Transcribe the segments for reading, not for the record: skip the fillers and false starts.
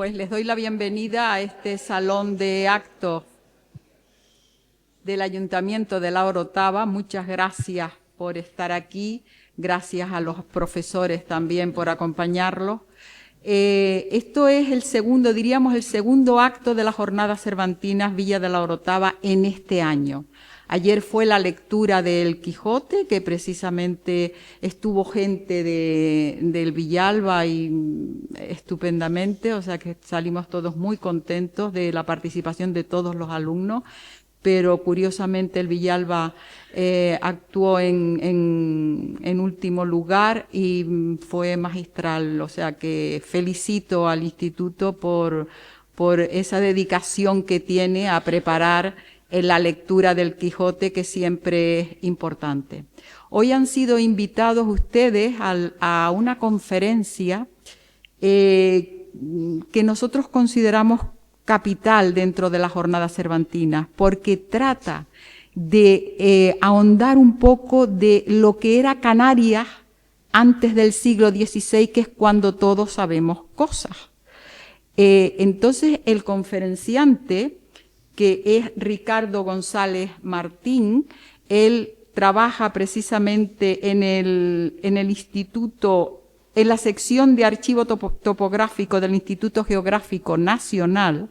Pues les doy la bienvenida a este salón de actos del Ayuntamiento de La Orotava. Muchas gracias por estar aquí, gracias a los profesores también por acompañarlos. Esto es el segundo, diríamos el segundo acto de las Jornadas Cervantinas Villa de La Orotava en este año. Ayer fue la lectura del Quijote, que precisamente estuvo gente del Villalba y estupendamente, o sea que salimos todos muy contentos de la participación de todos los alumnos, pero curiosamente el Villalba actuó en último lugar y fue magistral, o sea que felicito al instituto por esa dedicación que tiene a preparar la lectura del Quijote, que siempre es importante. Hoy han sido invitados ustedes a una conferencia que nosotros consideramos capital dentro de las Jornadas Cervantinas, porque trata de ahondar un poco de lo que era Canarias antes del siglo XVI, que es cuando todos sabemos cosas. Entonces, el conferenciante, que es Ricardo González Martín, él trabaja precisamente en el Instituto, en la sección de Archivo Topográfico del Instituto Geográfico Nacional,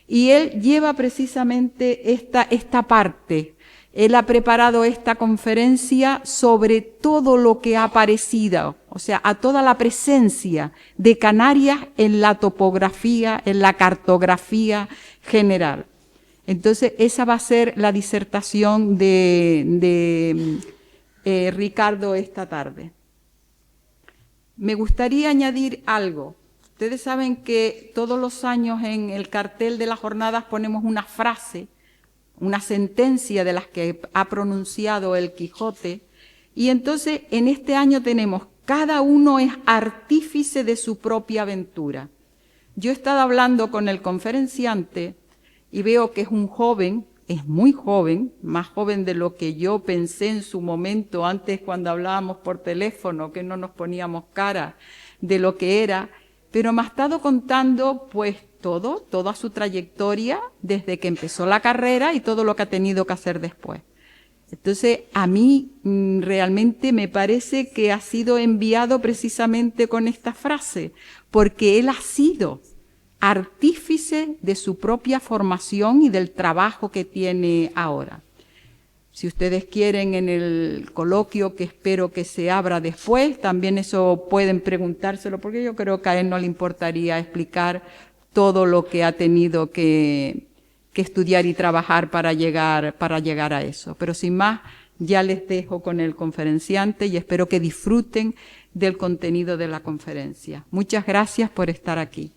y él lleva precisamente esta parte. Él ha preparado esta conferencia sobre todo lo que ha aparecido, o sea, a toda la presencia de Canarias en la topografía, en la cartografía general. Entonces, esa va a ser la disertación de Ricardo esta tarde. Me gustaría añadir algo. Ustedes saben que todos los años en el cartel de las jornadas ponemos una frase, una sentencia de las que ha pronunciado el Quijote, y entonces en este año tenemos, cada uno es artífice de su propia aventura. Yo he estado hablando con el conferenciante y veo que es un joven, es muy joven, más joven de lo que yo pensé en su momento, antes cuando hablábamos por teléfono, que no nos poníamos cara de lo que era, pero me ha estado contando pues toda su trayectoria desde que empezó la carrera y todo lo que ha tenido que hacer después. Entonces, a mí realmente me parece que ha sido enviado precisamente con esta frase, porque él ha sido artífice de su propia formación y del trabajo que tiene ahora. Si ustedes quieren, en el coloquio que espero que se abra después, también eso pueden preguntárselo, porque yo creo que a él no le importaría explicar todo lo que ha tenido que estudiar y trabajar para llegar a eso. Pero sin más, ya les dejo con el conferenciante y espero que disfruten del contenido de la conferencia. Muchas gracias por estar aquí.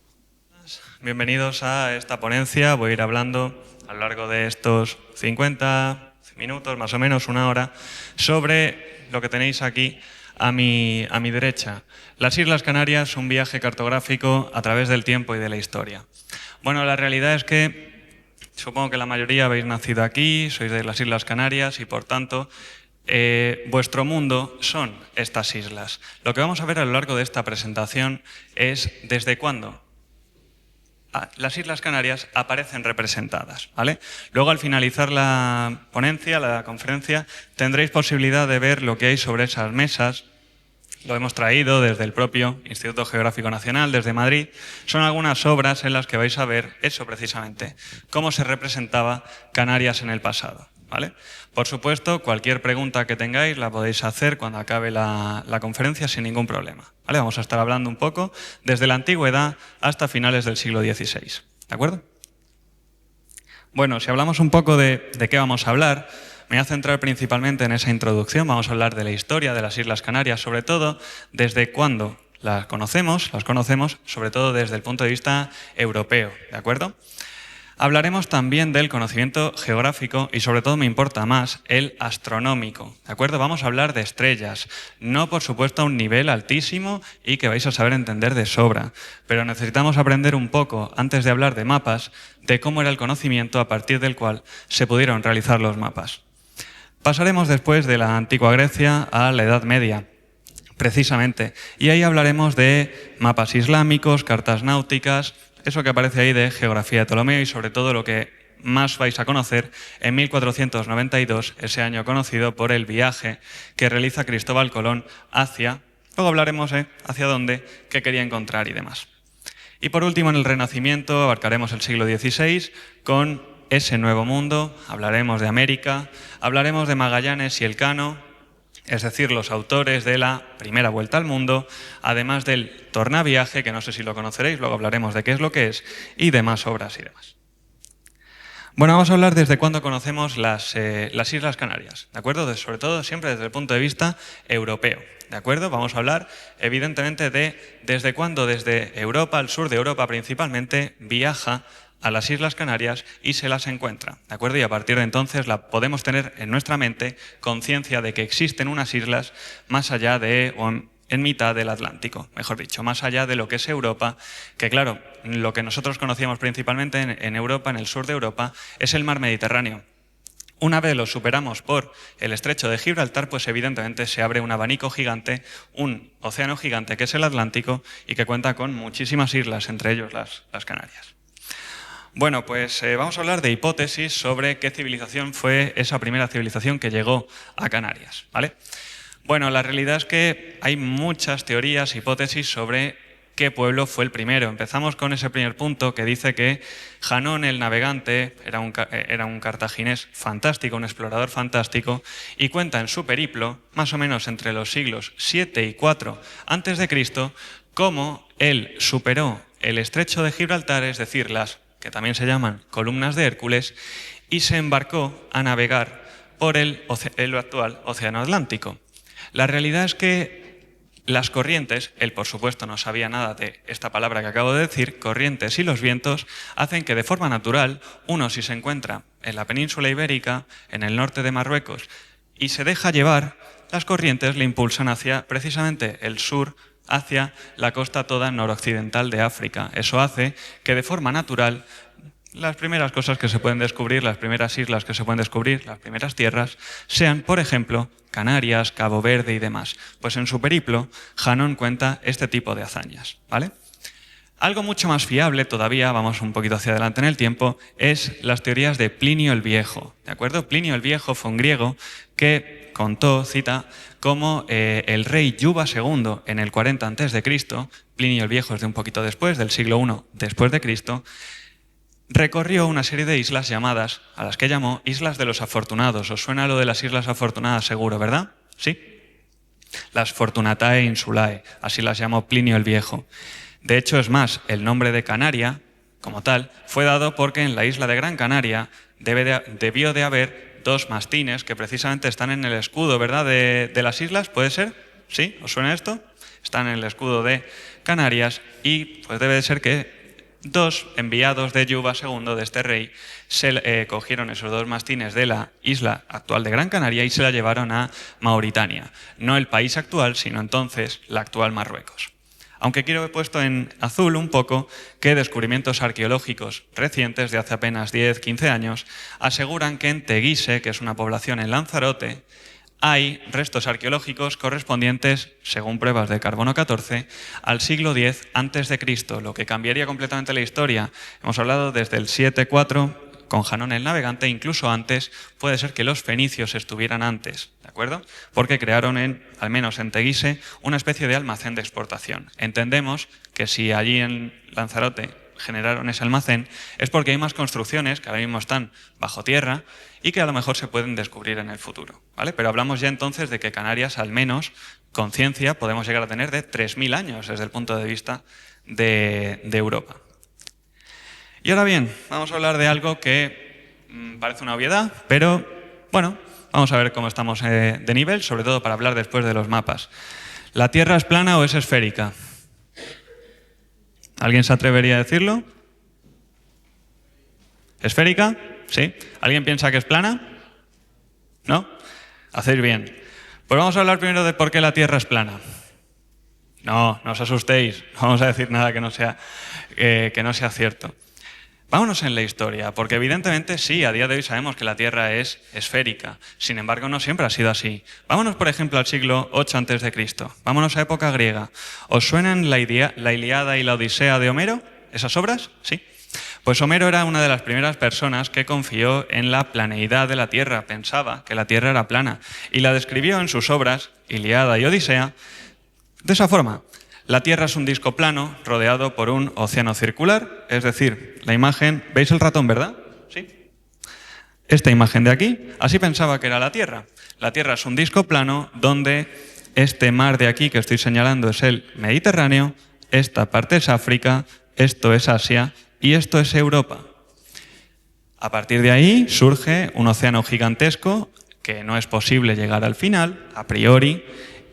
Bienvenidos a esta ponencia. Voy a ir hablando a lo largo de estos 50 minutos, más o menos una hora, sobre lo que tenéis aquí a mi derecha. Las Islas Canarias, un viaje cartográfico a través del tiempo y de la historia. Bueno, la realidad es que supongo que la mayoría habéis nacido aquí, sois de las Islas Canarias y por tanto vuestro mundo son estas islas. Lo que vamos a ver a lo largo de esta presentación es desde cuándo las Islas Canarias aparecen representadas, ¿vale? Luego, al finalizar la ponencia, la conferencia, tendréis posibilidad de ver lo que hay sobre esas mesas. Lo hemos traído desde el propio Instituto Geográfico Nacional, desde Madrid. Son algunas obras en las que vais a ver eso precisamente, cómo se representaba Canarias en el pasado, ¿vale? Por supuesto, cualquier pregunta que tengáis la podéis hacer cuando acabe la conferencia sin ningún problema, ¿vale? Vamos a estar hablando un poco desde la antigüedad hasta finales del siglo XVI, ¿de acuerdo? Bueno, si hablamos un poco de qué vamos a hablar, me voy a centrar principalmente en esa introducción. Vamos a hablar de la historia de las Islas Canarias, sobre todo desde cuándo las conocemos sobre todo desde el punto de vista europeo, ¿de acuerdo? Hablaremos también del conocimiento geográfico y sobre todo me importa más el astronómico, ¿de acuerdo? Vamos a hablar de estrellas, no por supuesto a un nivel altísimo y que vais a saber entender de sobra, pero necesitamos aprender un poco, antes de hablar de mapas, de cómo era el conocimiento a partir del cual se pudieron realizar los mapas. Pasaremos después de la antigua Grecia a la Edad Media, precisamente, y ahí hablaremos de mapas islámicos, cartas náuticas, eso que aparece ahí de geografía de Ptolomeo y sobre todo lo que más vais a conocer en 1492, ese año conocido por el viaje que realiza Cristóbal Colón hacia, luego hablaremos hacia dónde, qué quería encontrar y demás. Y por último, en el Renacimiento abarcaremos el siglo XVI con ese nuevo mundo, hablaremos de América, hablaremos de Magallanes y Elcano, es decir, los autores de la primera vuelta al mundo, además del tornaviaje, que no sé si lo conoceréis, luego hablaremos de qué es lo que es, y demás obras y demás. Bueno, vamos a hablar desde cuándo conocemos las Islas Canarias, ¿de acuerdo? Sobre todo siempre desde el punto de vista europeo, ¿de acuerdo? Vamos a hablar evidentemente de desde cuándo desde Europa, al sur de Europa principalmente, viaja a las Islas Canarias y se las encuentra, ¿de acuerdo? Y a partir de entonces podemos tener en nuestra mente conciencia de que existen unas islas más allá de, o en mitad del Atlántico, mejor dicho, más allá de lo que es Europa, que claro, lo que nosotros conocíamos principalmente en Europa, en el sur de Europa, es el mar Mediterráneo. Una vez lo superamos por el estrecho de Gibraltar, pues evidentemente se abre un abanico gigante, un océano gigante que es el Atlántico y que cuenta con muchísimas islas, entre ellos las Canarias. Bueno, pues vamos a hablar de hipótesis sobre qué civilización fue esa primera civilización que llegó a Canarias, ¿vale? Bueno, la realidad es que hay muchas teorías, hipótesis sobre qué pueblo fue el primero. Empezamos con ese primer punto que dice que Janón el navegante era un cartaginés fantástico, un explorador fantástico, y cuenta en su periplo, más o menos entre los siglos 7 y 4 a.C., cómo él superó el estrecho de Gibraltar, es decir, las que también se llaman columnas de Hércules, y se embarcó a navegar por el actual Océano Atlántico. La realidad es que las corrientes, él por supuesto no sabía nada de esta palabra que acabo de decir, corrientes y los vientos, hacen que de forma natural, uno si se encuentra en la península ibérica, en el norte de Marruecos, y se deja llevar, las corrientes le impulsan hacia precisamente el sur, hacia la costa toda noroccidental de África. Eso hace que de forma natural las primeras cosas que se pueden descubrir, las primeras islas que se pueden descubrir, las primeras tierras, sean, por ejemplo, Canarias, Cabo Verde y demás. Pues en su periplo, Janón cuenta este tipo de hazañas, ¿vale? Algo mucho más fiable todavía, vamos un poquito hacia adelante en el tiempo, es las teorías de Plinio el Viejo, ¿de acuerdo? Plinio el Viejo fue un griego que contó, cita, cómo el rey Yuba II en el 40 a.C., Plinio el Viejo es de un poquito después, del siglo I después de Cristo, recorrió una serie de islas llamadas, a las que llamó Islas de los Afortunados. ¿Os suena lo de las Islas Afortunadas seguro, verdad? ¿Sí? Las Fortunatae Insulae, así las llamó Plinio el Viejo. De hecho, es más, el nombre de Canaria, como tal, fue dado porque en la isla de Gran Canaria debió de haber dos mastines que precisamente están en el escudo, ¿verdad?, de las islas, ¿puede ser? ¿Sí? ¿Os suena esto? Están en el escudo de Canarias y pues debe de ser que dos enviados de Yuba II, de este rey, se cogieron esos dos mastines de la isla actual de Gran Canaria y se la llevaron a Mauritania. No el país actual, sino entonces la actual Marruecos. Aunque quiero he puesto en azul un poco que descubrimientos arqueológicos recientes de hace apenas 10-15 años aseguran que en Teguise, que es una población en Lanzarote, hay restos arqueológicos correspondientes, según pruebas de carbono 14, al siglo X a.C., lo que cambiaría completamente la historia. Hemos hablado desde el 7-4 con Janón el navegante, incluso antes, puede ser que los fenicios estuvieran antes, ¿de acuerdo? Porque crearon, al menos en Teguise, una especie de almacén de exportación. Entendemos que si allí en Lanzarote generaron ese almacén, es porque hay más construcciones que ahora mismo están bajo tierra y que a lo mejor se pueden descubrir en el futuro, ¿vale? Pero hablamos ya entonces de que Canarias, al menos, con ciencia, podemos llegar a tener de 3.000 años desde el punto de vista de Europa. Y ahora bien, vamos a hablar de algo que parece una obviedad, pero bueno, vamos a ver cómo estamos de nivel, sobre todo para hablar después de los mapas. ¿La Tierra es plana o es esférica? ¿Alguien se atrevería a decirlo? ¿Esférica? ¿Sí? ¿Alguien piensa que es plana? ¿No? Hacéis bien. Pues vamos a hablar primero de por qué la Tierra es plana. No, no os asustéis, no vamos a decir nada que no sea cierto. Vámonos en la historia, porque evidentemente sí, a día de hoy sabemos que la Tierra es esférica. Sin embargo, no siempre ha sido así. Vámonos, por ejemplo, al siglo 8 a.C. Vámonos a época griega. ¿Os suenan la Ilíada y la Odisea de Homero? esas obras? Sí. Pues Homero era una de las primeras personas que confió en la planeidad de la Tierra, pensaba que la Tierra era plana, y la describió en sus obras, Ilíada y Odisea, de esa forma. La Tierra es un disco plano rodeado por un océano circular, es decir, la imagen, ¿veis el ratón, verdad? Sí. Esta imagen de aquí, así pensaba que era la Tierra. La Tierra es un disco plano donde este mar de aquí que estoy señalando es el Mediterráneo, esta parte es África, esto es Asia y esto es Europa. A partir de ahí surge un océano gigantesco que no es posible llegar al final, a priori,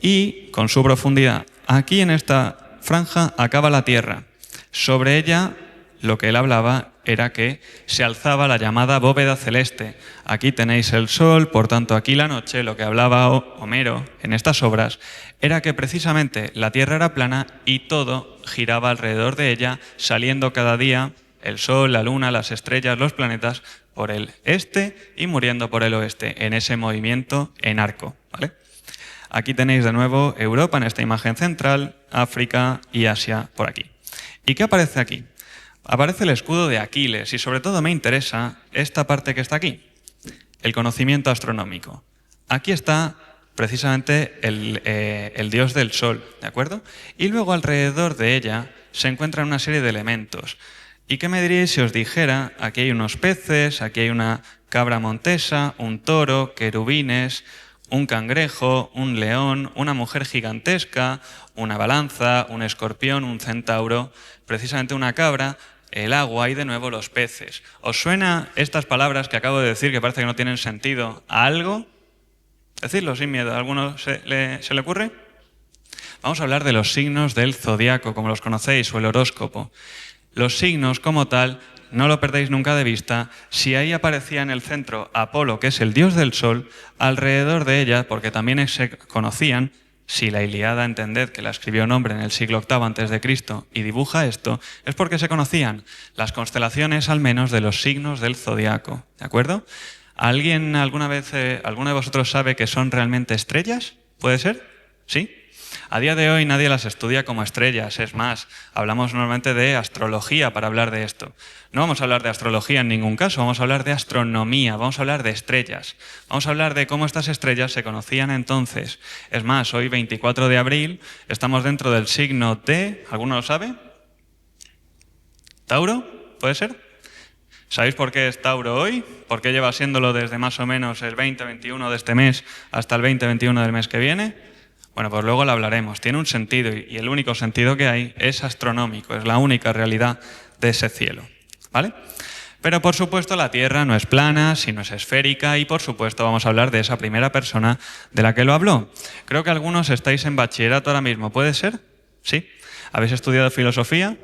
y con su profundidad. Aquí en esta franja acaba la Tierra. Sobre ella, lo que él hablaba era que se alzaba la llamada bóveda celeste. Aquí tenéis el sol, por tanto aquí la noche. Lo que hablaba Homero en estas obras era que precisamente la Tierra era plana y todo giraba alrededor de ella, saliendo cada día el sol, la luna, las estrellas, los planetas por el este y muriendo por el oeste, en ese movimiento en arco, ¿vale? Aquí tenéis de nuevo Europa en esta imagen central, África y Asia por aquí. ¿Y qué aparece aquí? Aparece el escudo de Aquiles y sobre todo me interesa esta parte que está aquí, el conocimiento astronómico. Aquí está precisamente el dios del sol, ¿de acuerdo? Y luego alrededor de ella se encuentran una serie de elementos. ¿Y qué me diríais si os dijera, aquí hay unos peces, aquí hay una cabra montesa, un toro, querubines, un cangrejo, un león, una mujer gigantesca, una balanza, un escorpión, un centauro, precisamente una cabra, el agua y de nuevo los peces. ¿Os suena estas palabras que acabo de decir que parece que no tienen sentido a algo? Decidlo sin miedo. ¿A alguno se le ocurre? Vamos a hablar de los signos del zodiaco, como los conocéis, o el horóscopo. Los signos como tal, no lo perdéis nunca de vista, si ahí aparecía en el centro Apolo, que es el dios del sol, alrededor de ella, porque también se conocían, si la Ilíada, entended que la escribió un hombre en el siglo VIII a.C. y dibuja esto, es porque se conocían las constelaciones al menos de los signos del zodiaco, ¿de acuerdo? ¿Alguien alguna vez, alguno de vosotros sabe que son realmente estrellas? ¿Puede ser? ¿Sí? A día de hoy nadie las estudia como estrellas, es más, hablamos normalmente de astrología para hablar de esto. No vamos a hablar de astrología en ningún caso, vamos a hablar de astronomía, vamos a hablar de estrellas. Vamos a hablar de cómo estas estrellas se conocían entonces. Es más, hoy 24 de abril estamos dentro del signo de... ¿Alguno lo sabe? ¿Tauro? ¿Puede ser? ¿Sabéis por qué es Tauro hoy? ¿Por qué lleva siéndolo desde más o menos el 20-21 de este mes hasta el 20-21 del mes que viene? Bueno, pues luego lo hablaremos. Tiene un sentido y el único sentido que hay es astronómico, es la única realidad de ese cielo, ¿vale? Pero por supuesto la Tierra no es plana, sino es esférica y por supuesto vamos a hablar de esa primera persona de la que lo habló. Creo que algunos estáis en bachillerato ahora mismo, ¿puede ser? ¿Sí? ¿Habéis estudiado filosofía?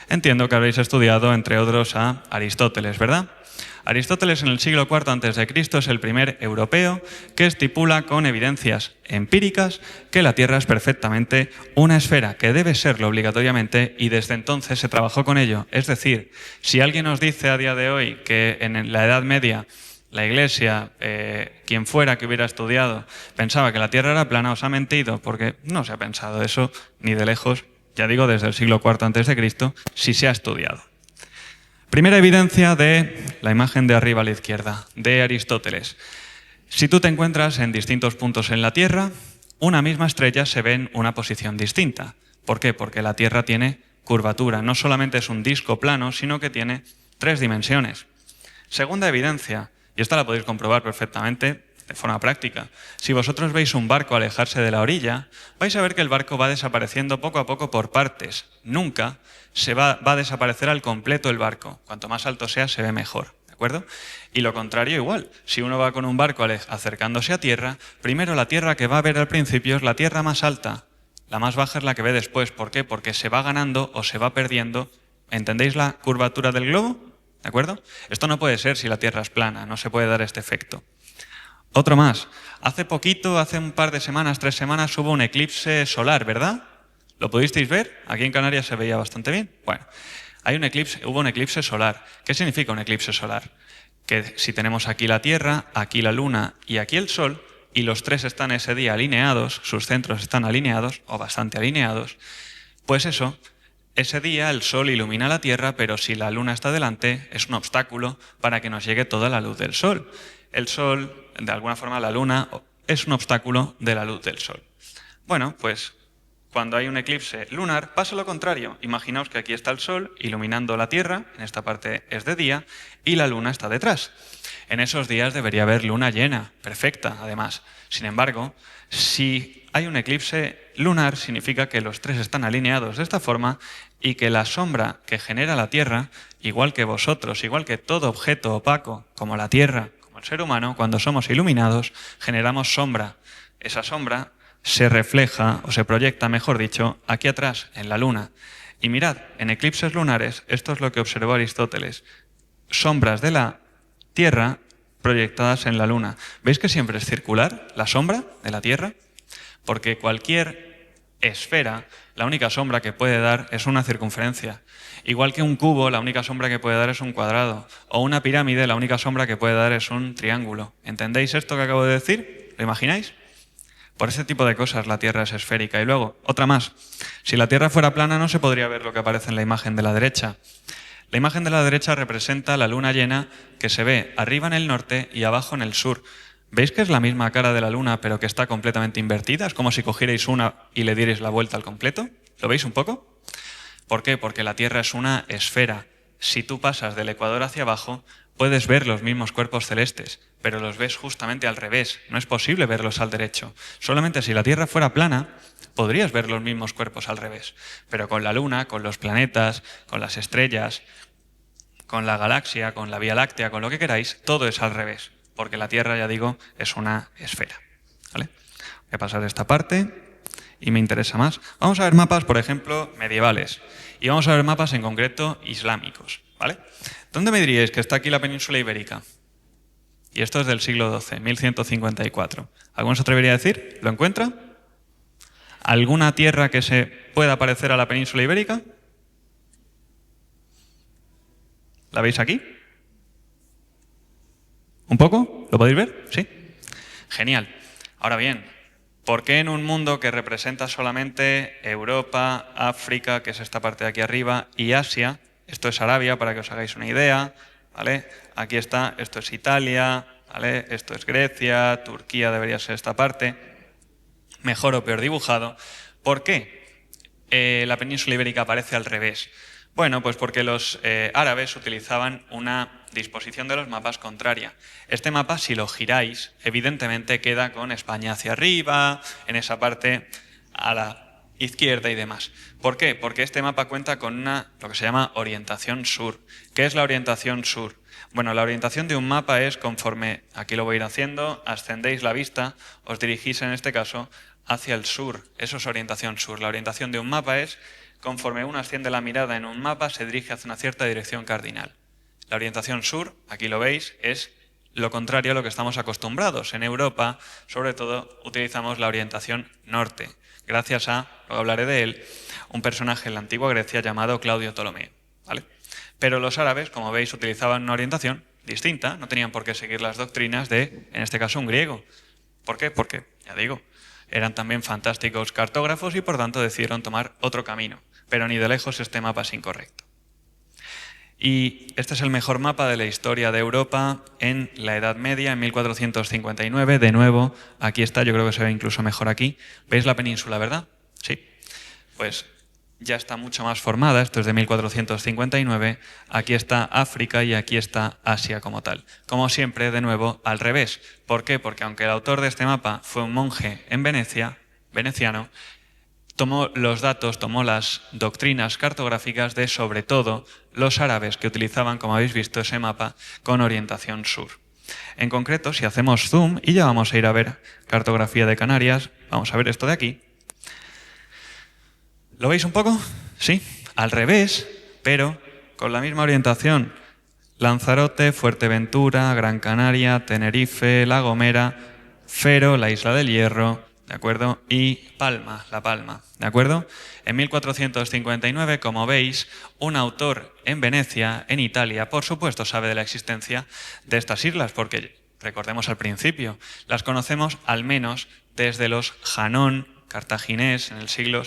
Entiendo que habéis estudiado, entre otros, a Aristóteles, ¿verdad? Aristóteles en el siglo IV a.C. es el primer europeo que estipula con evidencias empíricas que la Tierra es perfectamente una esfera, que debe serlo obligatoriamente y desde entonces se trabajó con ello. Es decir, si alguien nos dice a día de hoy que en la Edad Media la Iglesia, quien fuera que hubiera estudiado, pensaba que la Tierra era plana, os ha mentido, porque no se ha pensado eso ni de lejos, ya digo, desde el siglo IV a.C., si se ha estudiado. Primera evidencia de la imagen de arriba a la izquierda, de Aristóteles. Si tú te encuentras en distintos puntos en la Tierra, una misma estrella se ve en una posición distinta. ¿Por qué? Porque la Tierra tiene curvatura. No solamente es un disco plano, sino que tiene 3 dimensiones. Segunda evidencia, y esta la podéis comprobar perfectamente de forma práctica. Si vosotros veis un barco alejarse de la orilla, vais a ver que el barco va desapareciendo poco a poco por partes. Nunca va a desaparecer al completo el barco. Cuanto más alto sea, se ve mejor. ¿De acuerdo? Y lo contrario igual. Si uno va con un barco acercándose a tierra, primero la tierra que va a ver al principio es la tierra más alta. La más baja es la que ve después. ¿Por qué? Porque se va ganando o se va perdiendo. ¿Entendéis la curvatura del globo? ¿De acuerdo? Esto no puede ser si la tierra es plana. No se puede dar este efecto. Otro más. Hace poquito, hace un par de semanas, 3 semanas, hubo un eclipse solar, ¿verdad? ¿Lo pudisteis ver? Aquí en Canarias se veía bastante bien. Bueno, hubo un eclipse solar. ¿Qué significa un eclipse solar? Que si tenemos aquí la Tierra, aquí la Luna y aquí el Sol, y los 3 están ese día alineados, sus centros están alineados, o bastante alineados, pues eso Ese día el Sol ilumina la Tierra, pero si la Luna está delante, es un obstáculo para que nos llegue toda la luz del Sol. El Sol, de alguna forma la Luna, es un obstáculo de la luz del Sol. Bueno, pues cuando hay un eclipse lunar pasa lo contrario. Imaginaos que aquí está el Sol iluminando la Tierra, en esta parte es de día, y la Luna está detrás. En esos días debería haber luna llena, perfecta además. Sin embargo, si hay un eclipse lunar, significa que los tres están alineados de esta forma y que la sombra que genera la Tierra, igual que vosotros, igual que todo objeto opaco, como la Tierra, como el ser humano, cuando somos iluminados, generamos sombra. Esa sombra se refleja, o se proyecta, mejor dicho, aquí atrás, en la Luna. Y mirad, en eclipses lunares, esto es lo que observó Aristóteles, sombras de la Tierra proyectadas en la Luna. ¿Veis que siempre es circular la sombra de la Tierra? Porque cualquier esfera, la única sombra que puede dar es una circunferencia. Igual que un cubo, la única sombra que puede dar es un cuadrado. O una pirámide, la única sombra que puede dar es un triángulo. ¿Entendéis esto que acabo de decir? ¿Lo imagináis? Por ese tipo de cosas la Tierra es esférica. Y luego, otra más. Si la Tierra fuera plana no se podría ver lo que aparece en la imagen de la derecha. La imagen de la derecha representa la luna llena que se ve arriba en el norte y abajo en el sur. ¿Veis que es la misma cara de la luna pero que está completamente invertida? Es como si cogierais una y le dierais la vuelta al completo. ¿Lo veis un poco? ¿Por qué? Porque la Tierra es una esfera. Si tú pasas del ecuador hacia abajo, puedes ver los mismos cuerpos celestes, pero los ves justamente al revés. No es posible verlos al derecho. Solamente si la Tierra fuera plana, podrías ver los mismos cuerpos al revés. Pero con la Luna, con los planetas, con las estrellas, con la galaxia, con la Vía Láctea, con lo que queráis, todo es al revés. Porque la Tierra, ya digo, es una esfera. ¿Vale? Voy a pasar esta parte y me interesa más. Vamos a ver mapas, por ejemplo, medievales. Y vamos a ver mapas en concreto islámicos. ¿Vale? ¿Dónde me diríais que está aquí la península ibérica? Y esto es del siglo XII, 1154. ¿Alguno se atrevería a decir? ¿Lo encuentra? ¿Alguna tierra que se pueda parecer a la península ibérica? ¿La veis aquí? ¿Un poco? ¿Lo podéis ver? ¿Sí? Genial. Ahora bien, ¿por qué en un mundo que representa solamente Europa, África, que es esta parte de aquí arriba, y Asia, esto es Arabia, para que os hagáis una idea, ¿vale? Aquí está, esto es Italia, ¿vale? Esto es Grecia, Turquía debería ser esta parte, mejor o peor dibujado. ¿Por qué la península ibérica aparece al revés? Bueno, pues porque los árabes utilizaban una disposición de los mapas contraria. Este mapa, si lo giráis, evidentemente queda con España hacia arriba, en esa parte a la izquierda y demás. ¿Por qué? Porque este mapa cuenta con lo que se llama orientación sur. ¿Qué es la orientación sur? Bueno, la orientación de un mapa es conforme, aquí lo voy a ir haciendo, ascendéis la vista, os dirigís en este caso hacia el sur. Eso es orientación sur. La orientación de un mapa es conforme uno asciende la mirada en un mapa, se dirige hacia una cierta dirección cardinal. La orientación sur, aquí lo veis, es lo contrario a lo que estamos acostumbrados. En Europa, sobre todo, utilizamos la orientación norte, gracias a, luego hablaré de él, un personaje en la antigua Grecia llamado Claudio Ptolomeo. ¿Vale? Pero los árabes, como veis, utilizaban una orientación distinta, no tenían por qué seguir las doctrinas de, en este caso, un griego. ¿Por qué? Porque, ya digo, eran también fantásticos cartógrafos y por tanto decidieron tomar otro camino. Pero ni de lejos este mapa es incorrecto. Y este es el mejor mapa de la historia de Europa en la Edad Media, en 1459. De nuevo, aquí está, yo creo que se ve incluso mejor aquí. ¿Veis la península, verdad? Sí. Pues ya está mucho más formada, esto es de 1459. Aquí está África y aquí está Asia como tal. Como siempre, de nuevo, al revés. ¿Por qué? Porque aunque el autor de este mapa fue un monje en Venecia, veneciano, tomó los datos, tomó las doctrinas cartográficas de, sobre todo, los árabes que utilizaban, como habéis visto, ese mapa con orientación sur. En concreto, si hacemos zoom, y ya vamos a ir a ver cartografía de Canarias, vamos a ver esto de aquí. ¿Lo veis un poco? Sí, al revés, pero con la misma orientación. Lanzarote, Fuerteventura, Gran Canaria, Tenerife, La Gomera, Fero, la Isla del Hierro, ¿de acuerdo? Y Palma, La Palma, ¿de acuerdo? En 1459, como veis, un autor en Venecia, en Italia, por supuesto sabe de la existencia de estas islas, porque, recordemos al principio, las conocemos al menos desde los Janón cartaginés en el siglo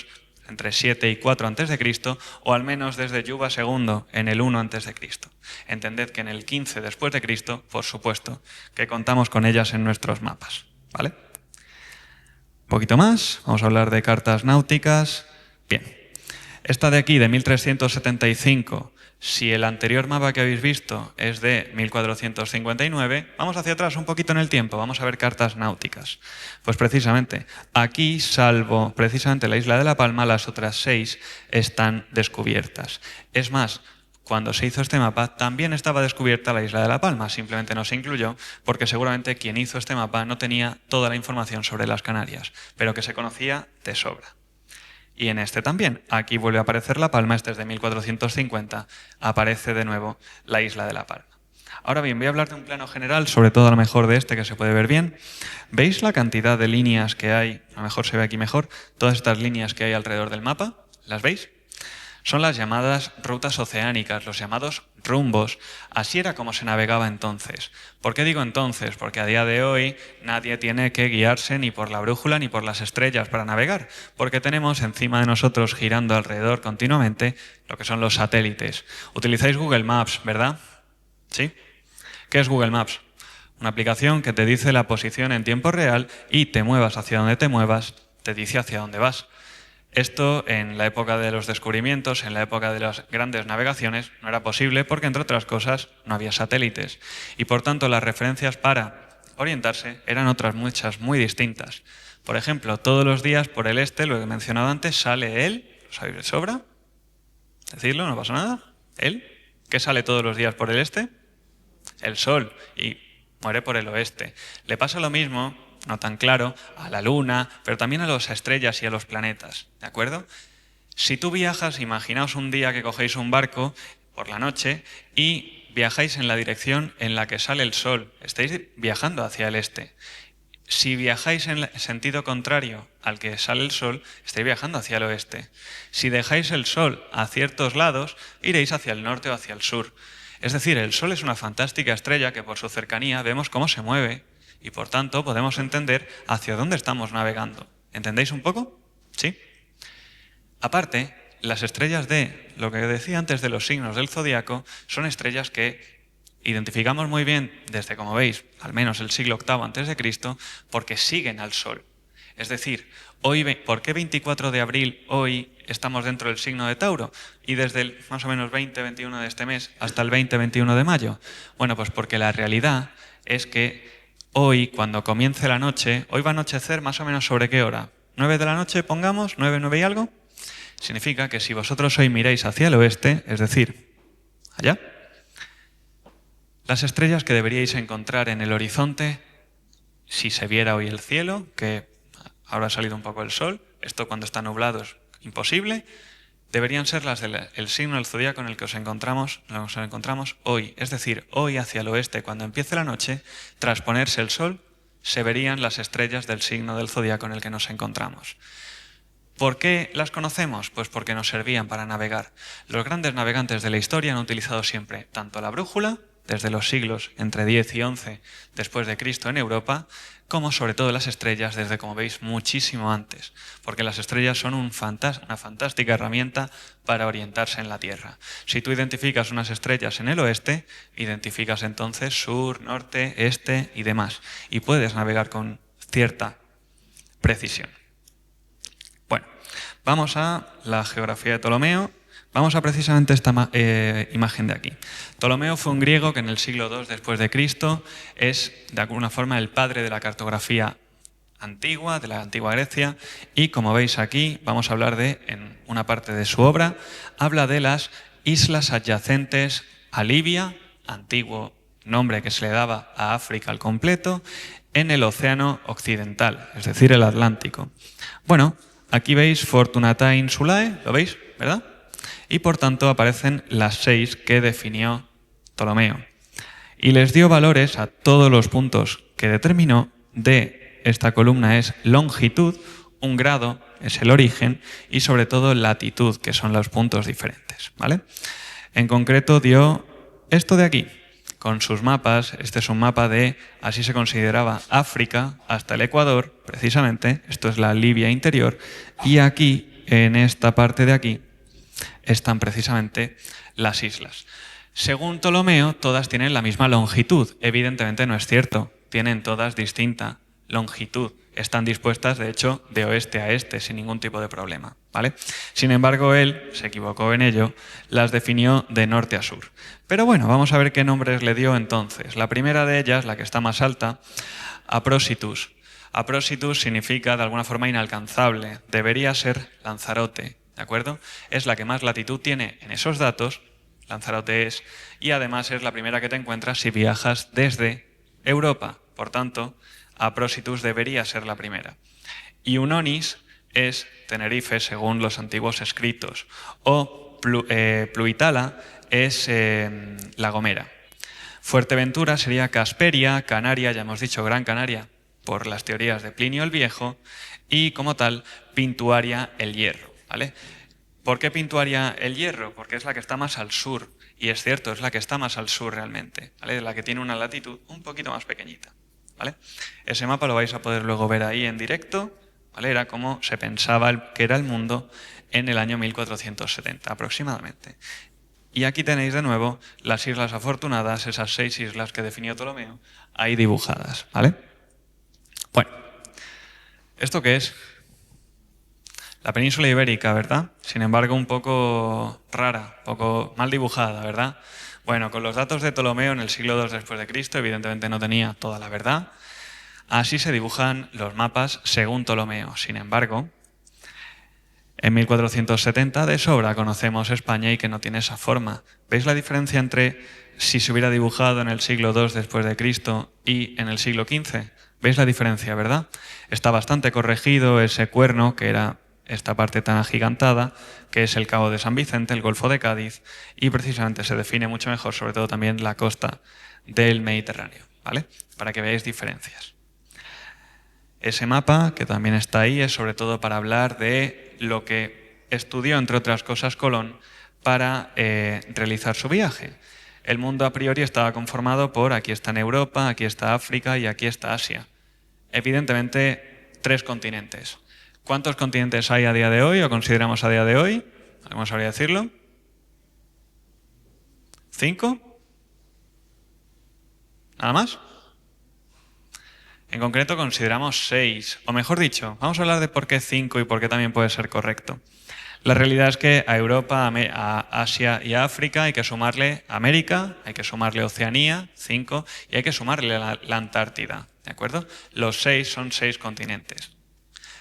entre 7 y 4 a.C., o al menos desde Yuba II en el 1 a.C. Entended que en el 15 después de Cristo, por supuesto, que contamos con ellas en nuestros mapas, ¿vale? Un poquito más, vamos a hablar de cartas náuticas. Bien, esta de aquí, de 1375, si el anterior mapa que habéis visto es de 1459, vamos hacia atrás un poquito en el tiempo, vamos a ver cartas náuticas. Pues precisamente, aquí, salvo precisamente la isla de La Palma, las otras 6 están descubiertas. Es más, cuando se hizo este mapa también estaba descubierta la isla de La Palma, simplemente no se incluyó porque seguramente quien hizo este mapa no tenía toda la información sobre las Canarias, pero que se conocía de sobra. Y en este también, aquí vuelve a aparecer La Palma, este es de 1450, aparece de nuevo la isla de La Palma. Ahora bien, voy a hablar de un plano general, sobre todo a lo mejor de este que se puede ver bien. ¿Veis la cantidad de líneas que hay? A lo mejor se ve aquí mejor. Todas estas líneas que hay alrededor del mapa, ¿las veis? Son las llamadas rutas oceánicas, los llamados rumbos. Así era como se navegaba entonces. ¿Por qué digo entonces? Porque a día de hoy nadie tiene que guiarse ni por la brújula ni por las estrellas para navegar, porque tenemos encima de nosotros girando alrededor continuamente lo que son los satélites. Utilizáis Google Maps, ¿verdad? ¿Sí? ¿Qué es Google Maps? Una aplicación que te dice la posición en tiempo real y te muevas hacia donde te muevas, te dice hacia dónde vas. Esto en la época de los descubrimientos, en la época de las grandes navegaciones, no era posible porque, entre otras cosas, no había satélites. Y por tanto, las referencias para orientarse eran otras muchas, muy distintas. Por ejemplo, todos los días por el este, lo que he mencionado antes, sale él, ¿lo sabéis de sobra? Decirlo, no pasa nada. ¿Él? ¿Qué sale todos los días por el este? El sol. Y muere por el oeste. Le pasa lo mismo, no tan claro, a la Luna, pero también a las estrellas y a los planetas, ¿de acuerdo? Si tú viajas, imaginaos un día que cogéis un barco por la noche y viajáis en la dirección en la que sale el sol, estáis viajando hacia el este. Si viajáis en sentido contrario al que sale el sol, estáis viajando hacia el oeste. Si dejáis el sol a ciertos lados, iréis hacia el norte o hacia el sur. Es decir, el sol es una fantástica estrella que por su cercanía vemos cómo se mueve, y por tanto podemos entender hacia dónde estamos navegando. ¿Entendéis un poco? ¿Sí? Aparte, las estrellas de, lo que decía antes de los signos del zodiaco, son estrellas que identificamos muy bien desde, como veis, al menos el siglo VIII a.C., porque siguen al Sol. Es decir, hoy, ¿por qué 24 de abril hoy estamos dentro del signo de Tauro? Y desde el más o menos 20-21 de este mes hasta el 20-21 de mayo. Bueno, pues porque la realidad es que hoy, cuando comience la noche, hoy va a anochecer más o menos ¿sobre qué hora? ¿9 de la noche, pongamos? ¿9 y algo? Significa que si vosotros hoy miráis hacia el oeste, es decir, allá, las estrellas que deberíais encontrar en el horizonte, si se viera hoy el cielo, que ahora ha salido un poco el sol, esto cuando está nublado es imposible, deberían ser las del signo del zodíaco en el que nos encontramos hoy. Es decir, hoy hacia el oeste, cuando empiece la noche, tras ponerse el sol, se verían las estrellas del signo del zodíaco en el que nos encontramos. ¿Por qué las conocemos? Pues porque nos servían para navegar. Los grandes navegantes de la historia han utilizado siempre tanto la brújula, desde los siglos entre 10 y 11 después de Cristo en Europa, como sobre todo las estrellas desde, como veis, muchísimo antes, porque las estrellas son una fantástica herramienta para orientarse en la Tierra. Si tú identificas unas estrellas en el oeste, identificas entonces sur, norte, este y demás, y puedes navegar con cierta precisión. Bueno, vamos a la geografía de Ptolomeo. Vamos a precisamente esta imagen de aquí. Ptolomeo fue un griego que en el siglo II después de Cristo es de alguna forma el padre de la cartografía antigua, de la antigua Grecia, y como veis aquí vamos a hablar de, en una parte de su obra, habla de las islas adyacentes a Libia, antiguo nombre que se le daba a África al completo, en el océano occidental, es decir, el Atlántico. Bueno, aquí veis Fortunatae Insulae, ¿lo veis? ¿Verdad? Y por tanto aparecen las 6 que definió Ptolomeo. Y les dio valores a todos los puntos que determinó. De esta columna es longitud, un grado es el origen, y sobre todo latitud, que son los puntos diferentes, ¿vale? En concreto dio esto de aquí, con sus mapas. Este es un mapa de, así se consideraba, África hasta el Ecuador, precisamente. Esto es la Libia interior, y aquí en esta parte de aquí están precisamente las islas. Según Ptolomeo, todas tienen la misma longitud. Evidentemente no es cierto. Tienen todas distinta longitud. Están dispuestas, de hecho, de oeste a este, sin ningún tipo de problema, ¿vale? Sin embargo, él se equivocó en ello, las definió de norte a sur. Pero bueno, vamos a ver qué nombres le dio entonces. La primera de ellas, la que está más alta, Aprositus. Aprositus significa, de alguna forma, inalcanzable. Debería ser Lanzarote, ¿de acuerdo? Es la que más latitud tiene en esos datos, Lanzarote es, y además es la primera que te encuentras si viajas desde Europa. Por tanto, Aprositus debería ser la primera. Y Unonis es Tenerife, según los antiguos escritos. O Pluitala es La Gomera. Fuerteventura sería Casperia, Canaria, ya hemos dicho Gran Canaria, por las teorías de Plinio el Viejo, y como tal, Pintuaria el Hierro, ¿vale? ¿Por qué Pintuaria el Hierro? Porque es la que está más al sur, y es cierto, es la que está más al sur realmente, ¿vale? La que tiene una latitud un poquito más pequeñita, ¿vale? Ese mapa lo vais a poder luego ver ahí en directo, ¿vale? Era como se pensaba que era el mundo en el año 1470 aproximadamente. Y aquí tenéis de nuevo las Islas Afortunadas, esas 6 islas que definió Ptolomeo, ahí dibujadas, ¿vale? Bueno, ¿esto qué es? La península ibérica, ¿verdad? Sin embargo, un poco rara, un poco mal dibujada, ¿verdad? Bueno, con los datos de Ptolomeo en el siglo II después de Cristo, evidentemente no tenía toda la verdad. Así se dibujan los mapas según Ptolomeo. Sin embargo, en 1470 de sobra conocemos España y que no tiene esa forma. ¿Veis la diferencia entre si se hubiera dibujado en el siglo II después de Cristo y en el siglo XV? ¿Veis la diferencia, verdad? Está bastante corregido ese cuerno, que era esta parte tan agigantada, que es el Cabo de San Vicente, el Golfo de Cádiz, y precisamente se define mucho mejor, sobre todo también la costa del Mediterráneo, ¿vale? Para que veáis diferencias. Ese mapa, que también está ahí, es sobre todo para hablar de lo que estudió, entre otras cosas, Colón para realizar su viaje. El mundo a priori estaba conformado por aquí está Europa, aquí está África y aquí está Asia. Evidentemente, 3 continentes. ¿Cuántos continentes hay a día de hoy o consideramos a día de hoy? ¿Alguien sabría decirlo? ¿5? ¿Nada más? En concreto consideramos 6, o mejor dicho, vamos a hablar de por qué 5 y por qué también puede ser correcto. La realidad es que a Europa, a Asia y a África hay que sumarle América, hay que sumarle Oceanía, 5, y hay que sumarle la Antártida, ¿de acuerdo? Los 6 son 6 continentes.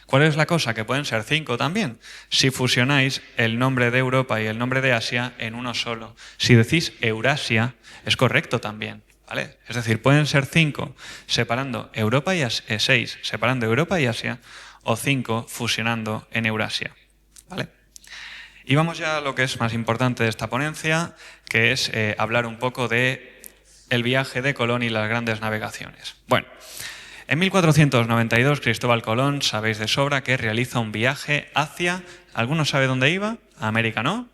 ¿Cuál es la cosa? Que pueden ser 5 también. Si fusionáis el nombre de Europa y el nombre de Asia en uno solo. Si decís Eurasia, es correcto también, ¿vale? Es decir, pueden ser 5 separando Europa y 6 separando Europa y Asia, o 5 fusionando en Eurasia, ¿vale? Y vamos ya a lo que es más importante de esta ponencia, que es hablar un poco de el viaje de Colón y las grandes navegaciones. Bueno, en 1492 Cristóbal Colón, sabéis de sobra, que realiza un viaje hacia, ¿alguno sabe dónde iba? A América, ¿no?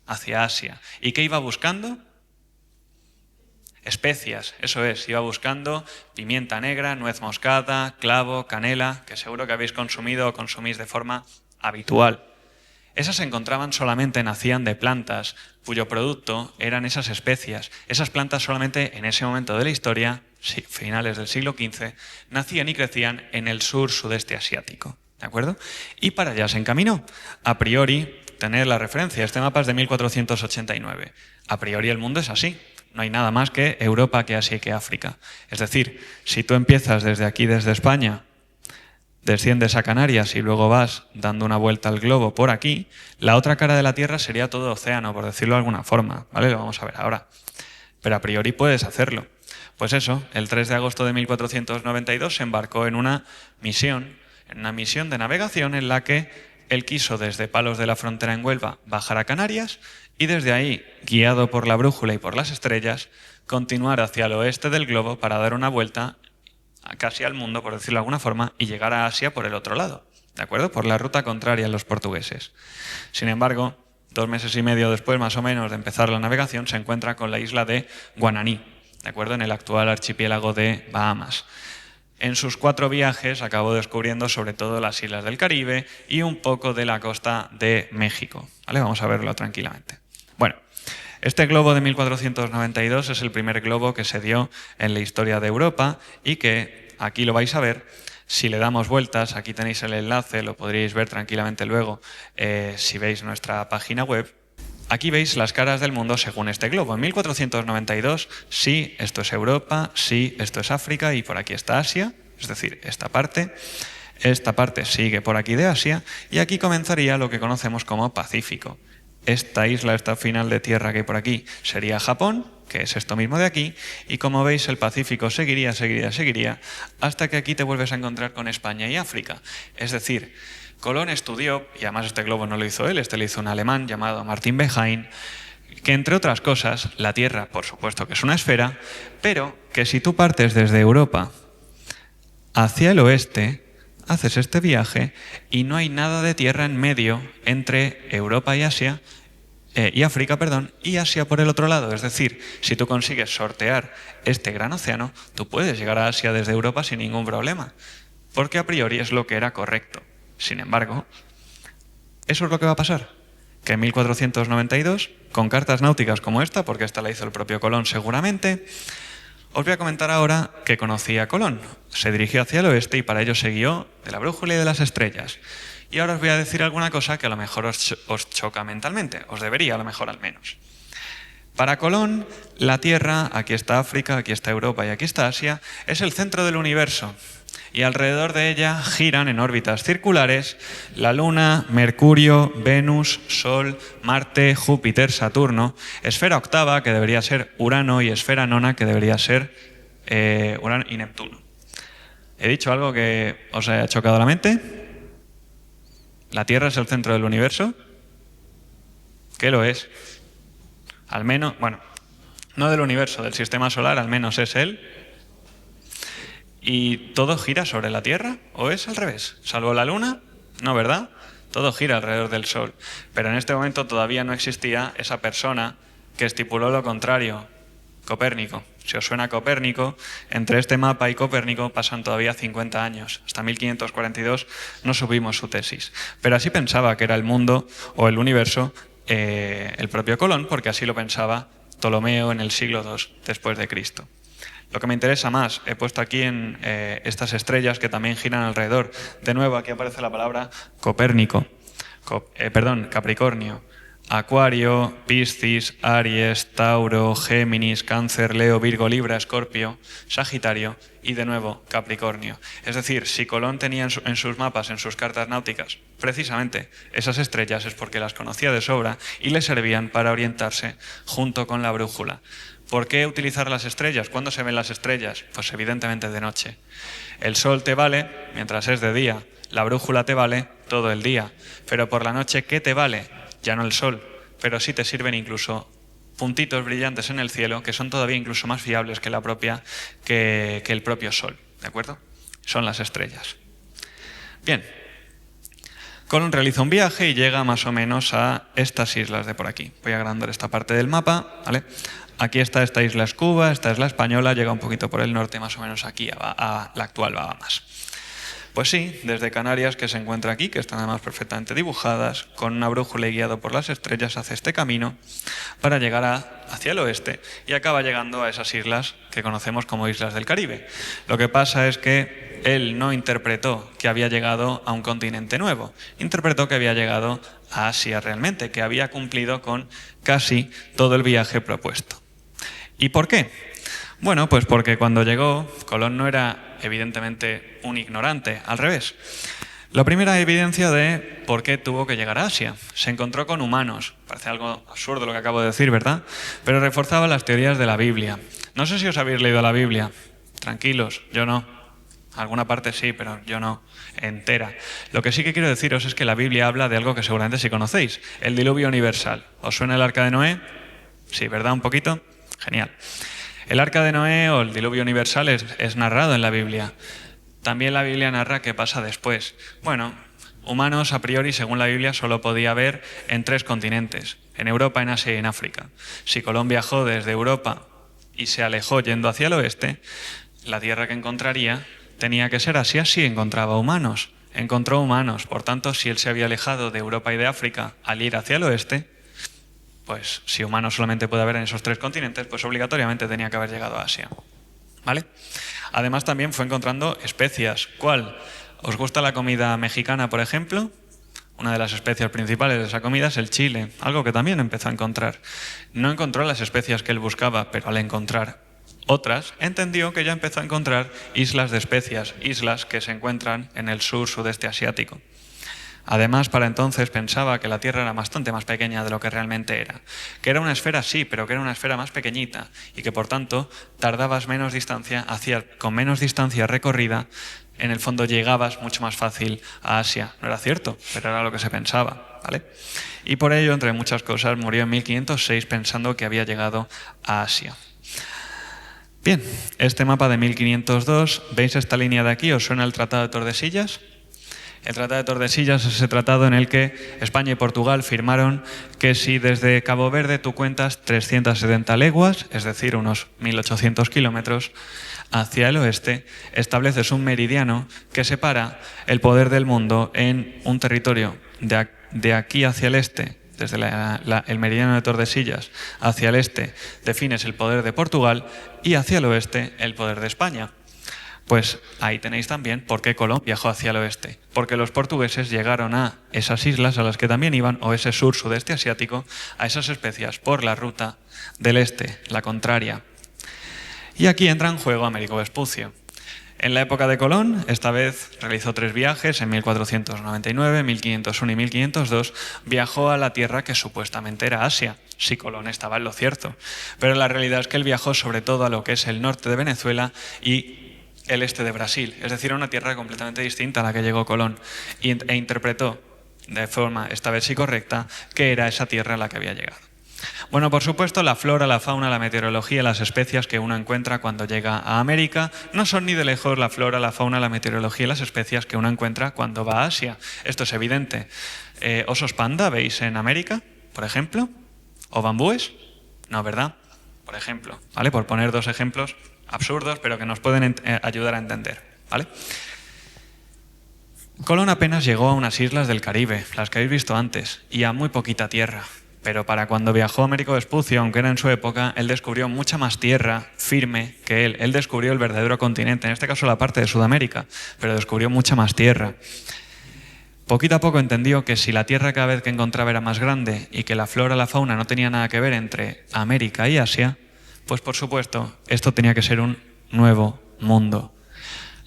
Hacia Asia. ¿Y qué iba buscando? Especias, eso es, iba buscando pimienta negra, nuez moscada, clavo, canela, que seguro que habéis consumido o consumís de forma habitual. Esas se encontraban solamente, nacían de plantas, cuyo producto eran esas especias. Esas plantas solamente en ese momento de la historia, finales del siglo XV, nacían y crecían en el sur-sudeste asiático, ¿de acuerdo? Y para allá se encaminó. A priori, tener la referencia, este mapa es de 1489. A priori el mundo es así. No hay nada más que Europa, que Asia y que África. Es decir, si tú empiezas desde aquí, desde España, desciendes a Canarias y luego vas dando una vuelta al globo por aquí, la otra cara de la Tierra sería todo océano, por decirlo de alguna forma, ¿vale? Lo vamos a ver ahora. Pero a priori puedes hacerlo. Pues eso, el 3 de agosto de 1492 se embarcó en una misión de navegación en la que él quiso desde Palos de la Frontera en Huelva bajar a Canarias y desde ahí, guiado por la brújula y por las estrellas, continuar hacia el oeste del globo para dar una vuelta casi al mundo, por decirlo de alguna forma, y llegar a Asia por el otro lado, ¿de acuerdo? Por la ruta contraria a los portugueses. Sin embargo, 2 meses y medio después, más o menos, de empezar la navegación, se encuentra con la isla de Guananí, ¿de acuerdo? En el actual archipiélago de Bahamas. En sus 4 viajes acabó descubriendo sobre todo las islas del Caribe y un poco de la costa de México. ¿Vale? Vamos a verlo tranquilamente. Bueno, este globo de 1492 es el primer globo que se dio en la historia de Europa y que, aquí lo vais a ver, si le damos vueltas, aquí tenéis el enlace, lo podríais ver tranquilamente luego si veis nuestra página web. Aquí veis las caras del mundo según este globo. En 1492, sí, esto es Europa, sí, esto es África y por aquí está Asia, es decir, esta parte sigue por aquí de Asia y aquí comenzaría lo que conocemos como Pacífico. Esta isla, esta final de tierra que hay por aquí, sería Japón, que es esto mismo de aquí, y como veis el Pacífico seguiría, hasta que aquí te vuelves a encontrar con España y África. Es decir, Colón estudió, y además este globo no lo hizo él, este lo hizo un alemán llamado Martin Behaim, que entre otras cosas, la Tierra, por supuesto que es una esfera, pero que si tú partes desde Europa hacia el oeste, haces este viaje y no hay nada de tierra en medio entre Europa y Asia, y África, perdón, y Asia por el otro lado. Es decir, si tú consigues sortear este gran océano, tú puedes llegar a Asia desde Europa sin ningún problema, porque a priori es lo que era correcto. Sin embargo, eso es lo que va a pasar, que en 1492, con cartas náuticas como esta, porque esta la hizo el propio Colón seguramente, os voy a comentar ahora que conocía a Colón. Se dirigió hacia el oeste y para ello se guió de la brújula y de las estrellas. Y ahora os voy a decir alguna cosa que a lo mejor os choca mentalmente, os debería a lo mejor al menos. Para Colón, la Tierra, aquí está África, aquí está Europa y aquí está Asia, es el centro del universo. Y alrededor de ella giran en órbitas circulares la Luna, Mercurio, Venus, Sol, Marte, Júpiter, Saturno, esfera octava, que debería ser Urano, y esfera nona, que debería ser Urano y Neptuno. ¿He dicho algo que os haya chocado la mente? ¿La Tierra es el centro del universo? ¿Qué lo es? Al menos, bueno, no del universo, del sistema solar, al menos es él. ¿Y todo gira sobre la Tierra? ¿O es al revés? ¿Salvo la Luna? No, ¿verdad? Todo gira alrededor del Sol. Pero en este momento todavía no existía esa persona que estipuló lo contrario, Copérnico. Si os suena Copérnico, entre este mapa y Copérnico pasan todavía 50 años. Hasta 1542 no subimos su tesis. Pero así pensaba que era el mundo o el universo el propio Colón, porque así lo pensaba Ptolomeo en el siglo II después de Cristo. Lo que me interesa más, he puesto aquí en estas estrellas que también giran alrededor. De nuevo, aquí aparece la palabra Copérnico, Capricornio, Acuario, Piscis, Aries, Tauro, Géminis, Cáncer, Leo, Virgo, Libra, Escorpio, Sagitario y de nuevo Capricornio. Es decir, si Colón tenía en sus mapas, en sus cartas náuticas, precisamente esas estrellas es porque las conocía de sobra y le servían para orientarse junto con la brújula. ¿Por qué utilizar las estrellas? ¿Cuándo se ven las estrellas? Pues evidentemente de noche. El sol te vale mientras es de día, la brújula te vale todo el día, pero por la noche, ¿qué te vale? Ya no el sol, pero sí te sirven incluso puntitos brillantes en el cielo que son todavía incluso más fiables que el propio sol, ¿de acuerdo? Son las estrellas. Bien, Colón realiza un viaje y llega más o menos a estas islas de por aquí. Voy a agrandar esta parte del mapa, ¿vale? Aquí está esta isla es Cuba, esta es la Española, llega un poquito por el norte, más o menos aquí, a la actual Bahamas. Pues sí, desde Canarias, que se encuentra aquí, que están además perfectamente dibujadas, con una brújula y guiado por las estrellas, hace este camino para llegar hacia el oeste y acaba llegando a esas islas que conocemos como Islas del Caribe. Lo que pasa es que él no interpretó que había llegado a un continente nuevo, interpretó que había llegado a Asia realmente, que había cumplido con casi todo el viaje propuesto. ¿Y por qué? Bueno, pues porque cuando llegó, Colón no era evidentemente un ignorante, al revés. La primera evidencia de por qué tuvo que llegar a Asia. Se encontró con humanos. Parece algo absurdo lo que acabo de decir, ¿verdad? Pero reforzaba las teorías de la Biblia. No sé si os habéis leído la Biblia. Tranquilos, yo no. Alguna parte sí, pero yo no, entera. Lo que sí que quiero deciros es que la Biblia habla de algo que seguramente sí conocéis, el diluvio universal. ¿Os suena el arca de Noé? Sí, ¿verdad? ¿Un poquito? Genial. El arca de Noé o el diluvio universal es narrado en la Biblia. También la Biblia narra qué pasa después. Bueno, humanos a priori, según la Biblia, solo podía haber en 3 continentes, en Europa, en Asia y en África. Si Colón viajó desde Europa y se alejó yendo hacia el oeste, la tierra que encontraría tenía que ser Asia si encontraba humanos. Encontró humanos, por tanto, si él se había alejado de Europa y de África al ir hacia el oeste, pues si humanos solamente puede haber en esos 3 continentes, pues obligatoriamente tenía que haber llegado a Asia. ¿Vale? Además también fue encontrando especias. ¿Cuál? ¿Os gusta la comida mexicana, por ejemplo? Una de las especias principales de esa comida es el chile, algo que también empezó a encontrar. No encontró las especias que él buscaba, pero al encontrar otras, entendió que ya empezó a encontrar islas de especias, islas que se encuentran en el sur-sudeste asiático. Además, para entonces pensaba que la Tierra era bastante más pequeña de lo que realmente era. Que era una esfera, sí, pero que era una esfera más pequeñita y que, por tanto, tardabas menos distancia, con menos distancia recorrida, en el fondo llegabas mucho más fácil a Asia. No era cierto, pero era lo que se pensaba, ¿vale? Y por ello, entre muchas cosas, murió en 1506 pensando que había llegado a Asia. Bien, este mapa de 1502, ¿veis esta línea de aquí? ¿Os suena el Tratado de Tordesillas? El Tratado de Tordesillas es ese tratado en el que España y Portugal firmaron que si desde Cabo Verde tú cuentas 370 leguas, es decir, unos 1.800 kilómetros, hacia el oeste, estableces un meridiano que separa el poder del mundo en un territorio de aquí hacia el este, desde el meridiano de Tordesillas hacia el este, defines el poder de Portugal y hacia el oeste el poder de España. Pues ahí tenéis también por qué Colón viajó hacia el oeste. Porque los portugueses llegaron a esas islas a las que también iban, o ese sur-sudeste asiático, a esas especias por la ruta del este, la contraria. Y aquí entra en juego Américo Vespucio. En la época de Colón, esta vez realizó 3 viajes, en 1499, 1501 y 1502, viajó a la tierra que supuestamente era Asia. Sí, Colón estaba en lo cierto. Pero la realidad es que él viajó sobre todo a lo que es el norte de Venezuela y el este de Brasil, es decir, a una tierra completamente distinta a la que llegó Colón, e interpretó de forma, esta vez sí correcta, que era esa tierra a la que había llegado. Bueno, por supuesto, la flora, la fauna, la meteorología, las especias que uno encuentra cuando llega a América no son ni de lejos la flora, la fauna, la meteorología y las especias que uno encuentra cuando va a Asia. Esto es evidente. ¿Osos panda veis en América, por ejemplo? ¿O bambúes? No, ¿verdad? Por ejemplo, ¿vale? Por poner 2 ejemplos absurdos, pero que nos pueden ayudar a entender, ¿vale? Colón apenas llegó a unas islas del Caribe, las que habéis visto antes, y a muy poquita tierra. Pero para cuando viajó Américo Vespucio, aunque era en su época, él descubrió mucha más tierra firme que él. Él descubrió el verdadero continente, en este caso la parte de Sudamérica, pero descubrió mucha más tierra. Poquito a poco entendió que si la tierra cada vez que encontraba era más grande y que la flora y la fauna no tenía nada que ver entre América y Asia, pues por supuesto, esto tenía que ser un nuevo mundo.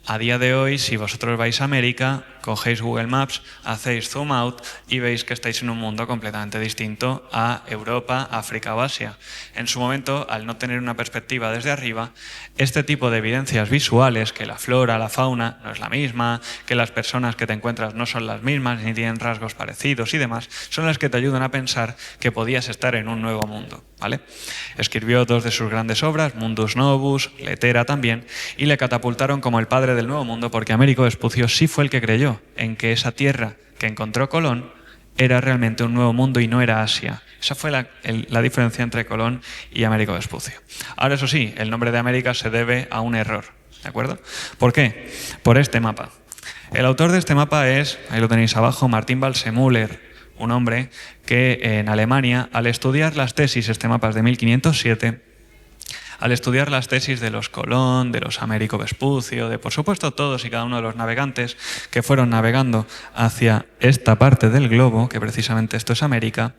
A día de hoy, si vosotros vais a América, cogéis Google Maps, hacéis zoom out y veis que estáis en un mundo completamente distinto a Europa, África o Asia. En su momento, al no tener una perspectiva desde arriba, este tipo de evidencias visuales, que la flora, la fauna no es la misma, que las personas que te encuentras no son las mismas, ni tienen rasgos parecidos y demás, son las que te ayudan a pensar que podías estar en un nuevo mundo, ¿vale? Escribió 2 de sus grandes obras, Mundus Novus, Letera también, y le catapultaron como el padre del Nuevo Mundo porque Américo Vespucio sí fue el que creyó en que esa tierra que encontró Colón era realmente un nuevo mundo y no era Asia. Esa fue la diferencia entre Colón y Américo Vespucio. Ahora, eso sí, el nombre de América se debe a un error, ¿de acuerdo? ¿Por qué? Por este mapa. El autor de este mapa es, ahí lo tenéis abajo, Martin Balsemüller, un hombre que en Alemania, al estudiar las tesis, este mapa es de 1507, al estudiar las tesis de los Colón, de los Américo Vespucio, de por supuesto todos y cada uno de los navegantes que fueron navegando hacia esta parte del globo, que precisamente esto es América,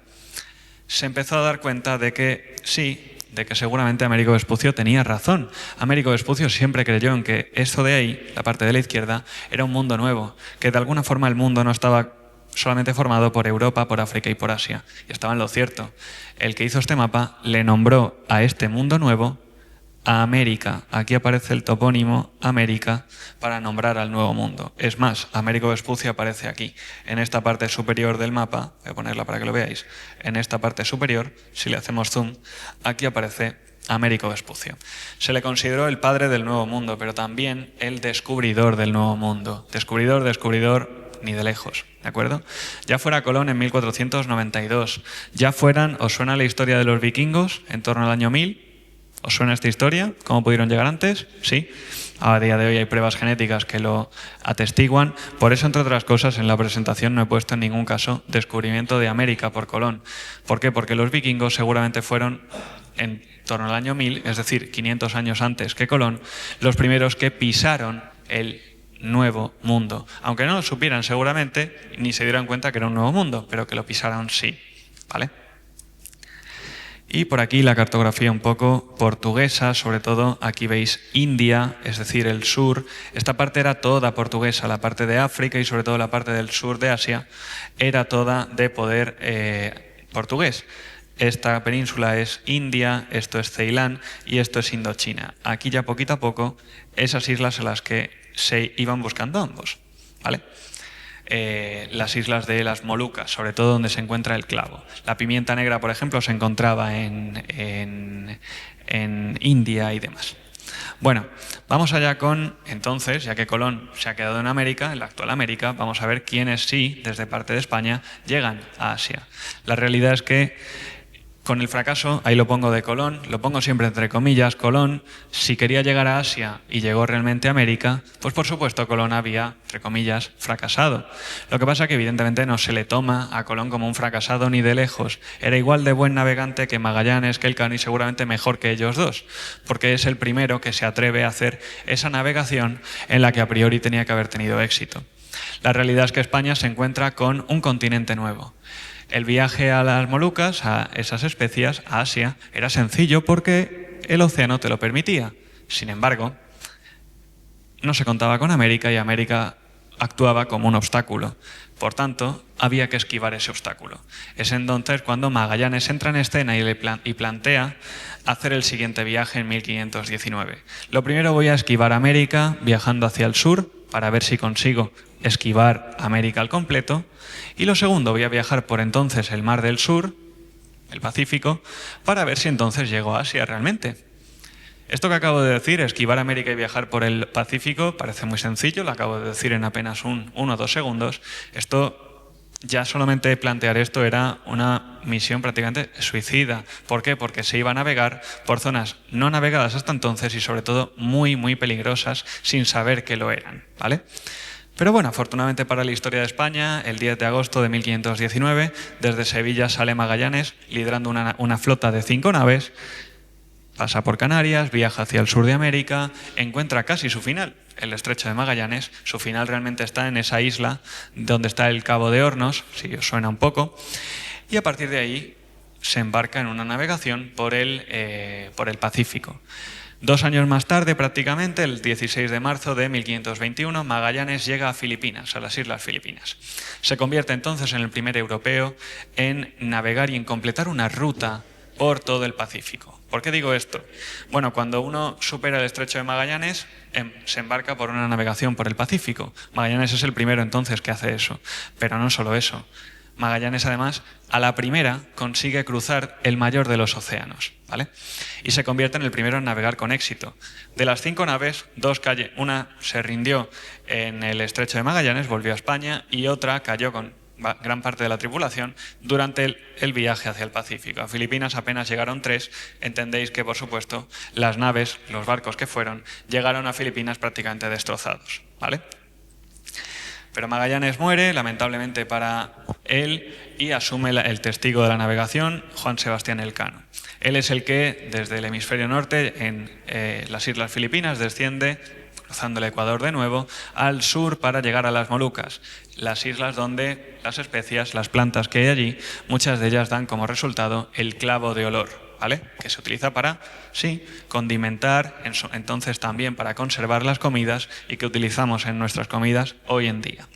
se empezó a dar cuenta de que sí, de que seguramente Américo Vespucio tenía razón. Américo Vespucio siempre creyó en que esto de ahí, la parte de la izquierda, era un mundo nuevo, que de alguna forma el mundo no estaba solamente formado por Europa, por África y por Asia. Y estaba en lo cierto. El que hizo este mapa le nombró a este mundo nuevo a América. Aquí aparece el topónimo América para nombrar al nuevo mundo. Es más, Américo Vespucio aparece aquí, en esta parte superior del mapa. Voy a ponerla para que lo veáis. En esta parte superior, si le hacemos zoom, aquí aparece Américo Vespucio. Se le consideró el padre del nuevo mundo, pero también el descubridor del nuevo mundo. Descubridor, ni de lejos, ¿de acuerdo? Ya fuera Colón en 1492, ya fueran, ¿os suena la historia de los vikingos en torno al año 1000? ¿Os suena esta historia? ¿Cómo pudieron llegar antes? Sí. A día de hoy hay pruebas genéticas que lo atestiguan. Por eso, entre otras cosas, en la presentación no he puesto en ningún caso descubrimiento de América por Colón. ¿Por qué? Porque los vikingos seguramente fueron en torno al año 1000, es decir, 500 años antes que Colón, los primeros que pisaron el nuevo mundo. Aunque no lo supieran seguramente, ni se dieran cuenta que era un nuevo mundo, pero que lo pisaron sí. ¿Vale? Y por aquí la cartografía un poco portuguesa, sobre todo aquí veis India, es decir, el sur. Esta parte era toda portuguesa, la parte de África y sobre todo la parte del sur de Asia era toda de poder portugués. Esta península es India, esto es Ceilán y esto es Indochina. Aquí ya poquito a poco esas islas a las que se iban buscando ambos, ¿vale? Las islas de las Molucas, sobre todo donde se encuentra el clavo. La pimienta negra, por ejemplo, se encontraba en India y demás. Bueno, vamos allá con, entonces, ya que Colón se ha quedado en América, en la actual América, vamos a ver quiénes sí, desde parte de España, llegan a Asia. La realidad es que con el fracaso, ahí lo pongo de Colón, lo pongo siempre entre comillas, Colón, si quería llegar a Asia y llegó realmente a América, pues por supuesto Colón había, entre comillas, fracasado. Lo que pasa es que evidentemente no se le toma a Colón como un fracasado ni de lejos. Era igual de buen navegante que Magallanes, que Elcano y seguramente mejor que ellos dos, porque es el primero que se atreve a hacer esa navegación en la que a priori tenía que haber tenido éxito. La realidad es que España se encuentra con un continente nuevo. El viaje a las Molucas, a esas especias, a Asia, era sencillo porque el océano te lo permitía. Sin embargo, no se contaba con América y América actuaba como un obstáculo. Por tanto, había que esquivar ese obstáculo. Es entonces cuando Magallanes entra en escena y plantea hacer el siguiente viaje en 1519. Lo primero, voy a esquivar América viajando hacia el sur para ver si consigo esquivar América al completo. Y lo segundo, voy a viajar por entonces el Mar del Sur, el Pacífico, para ver si entonces llego a Asia realmente. Esto que acabo de decir, esquivar América y viajar por el Pacífico, parece muy sencillo, lo acabo de decir en apenas 1 o 2 segundos. Esto, ya solamente plantear esto era una misión prácticamente suicida. ¿Por qué? Porque se iba a navegar por zonas no navegadas hasta entonces y sobre todo muy, muy peligrosas sin saber que lo eran, ¿vale? Pero bueno, afortunadamente para la historia de España, el 10 de agosto de 1519, desde Sevilla sale Magallanes liderando una flota de 5 naves, pasa por Canarias, viaja hacia el sur de América, encuentra casi su final, el Estrecho de Magallanes. Su final realmente está en esa isla donde está el Cabo de Hornos, si os suena un poco, y a partir de ahí se embarca en una navegación por el Pacífico. 2 años más tarde, prácticamente, el 16 de marzo de 1521, Magallanes llega a Filipinas, a las Islas Filipinas. Se convierte entonces en el primer europeo en navegar y en completar una ruta por todo el Pacífico. ¿Por qué digo esto? Bueno, cuando uno supera el Estrecho de Magallanes, se embarca por una navegación por el Pacífico. Magallanes es el primero entonces que hace eso. Pero no solo eso. Magallanes, además, a la primera consigue cruzar el mayor de los océanos, ¿vale? Y se convierte en el primero en navegar con éxito. De las 5 naves, una se rindió en el Estrecho de Magallanes, volvió a España, y otra cayó con gran parte de la tripulación durante el viaje hacia el Pacífico. A Filipinas apenas llegaron 3, entendéis que, por supuesto, las naves, los barcos que fueron, llegaron a Filipinas prácticamente destrozados, ¿vale? Pero Magallanes muere, lamentablemente para él, y asume el testigo de la navegación, Juan Sebastián Elcano. Él es el que, desde el hemisferio norte, en las Islas Filipinas, desciende, cruzando el Ecuador de nuevo, al sur para llegar a las Molucas, las islas donde las especias, las plantas que hay allí, muchas de ellas dan como resultado el clavo de olor, ¿vale? Que se utiliza para, sí, condimentar, entonces también para conservar las comidas y que utilizamos en nuestras comidas hoy en día.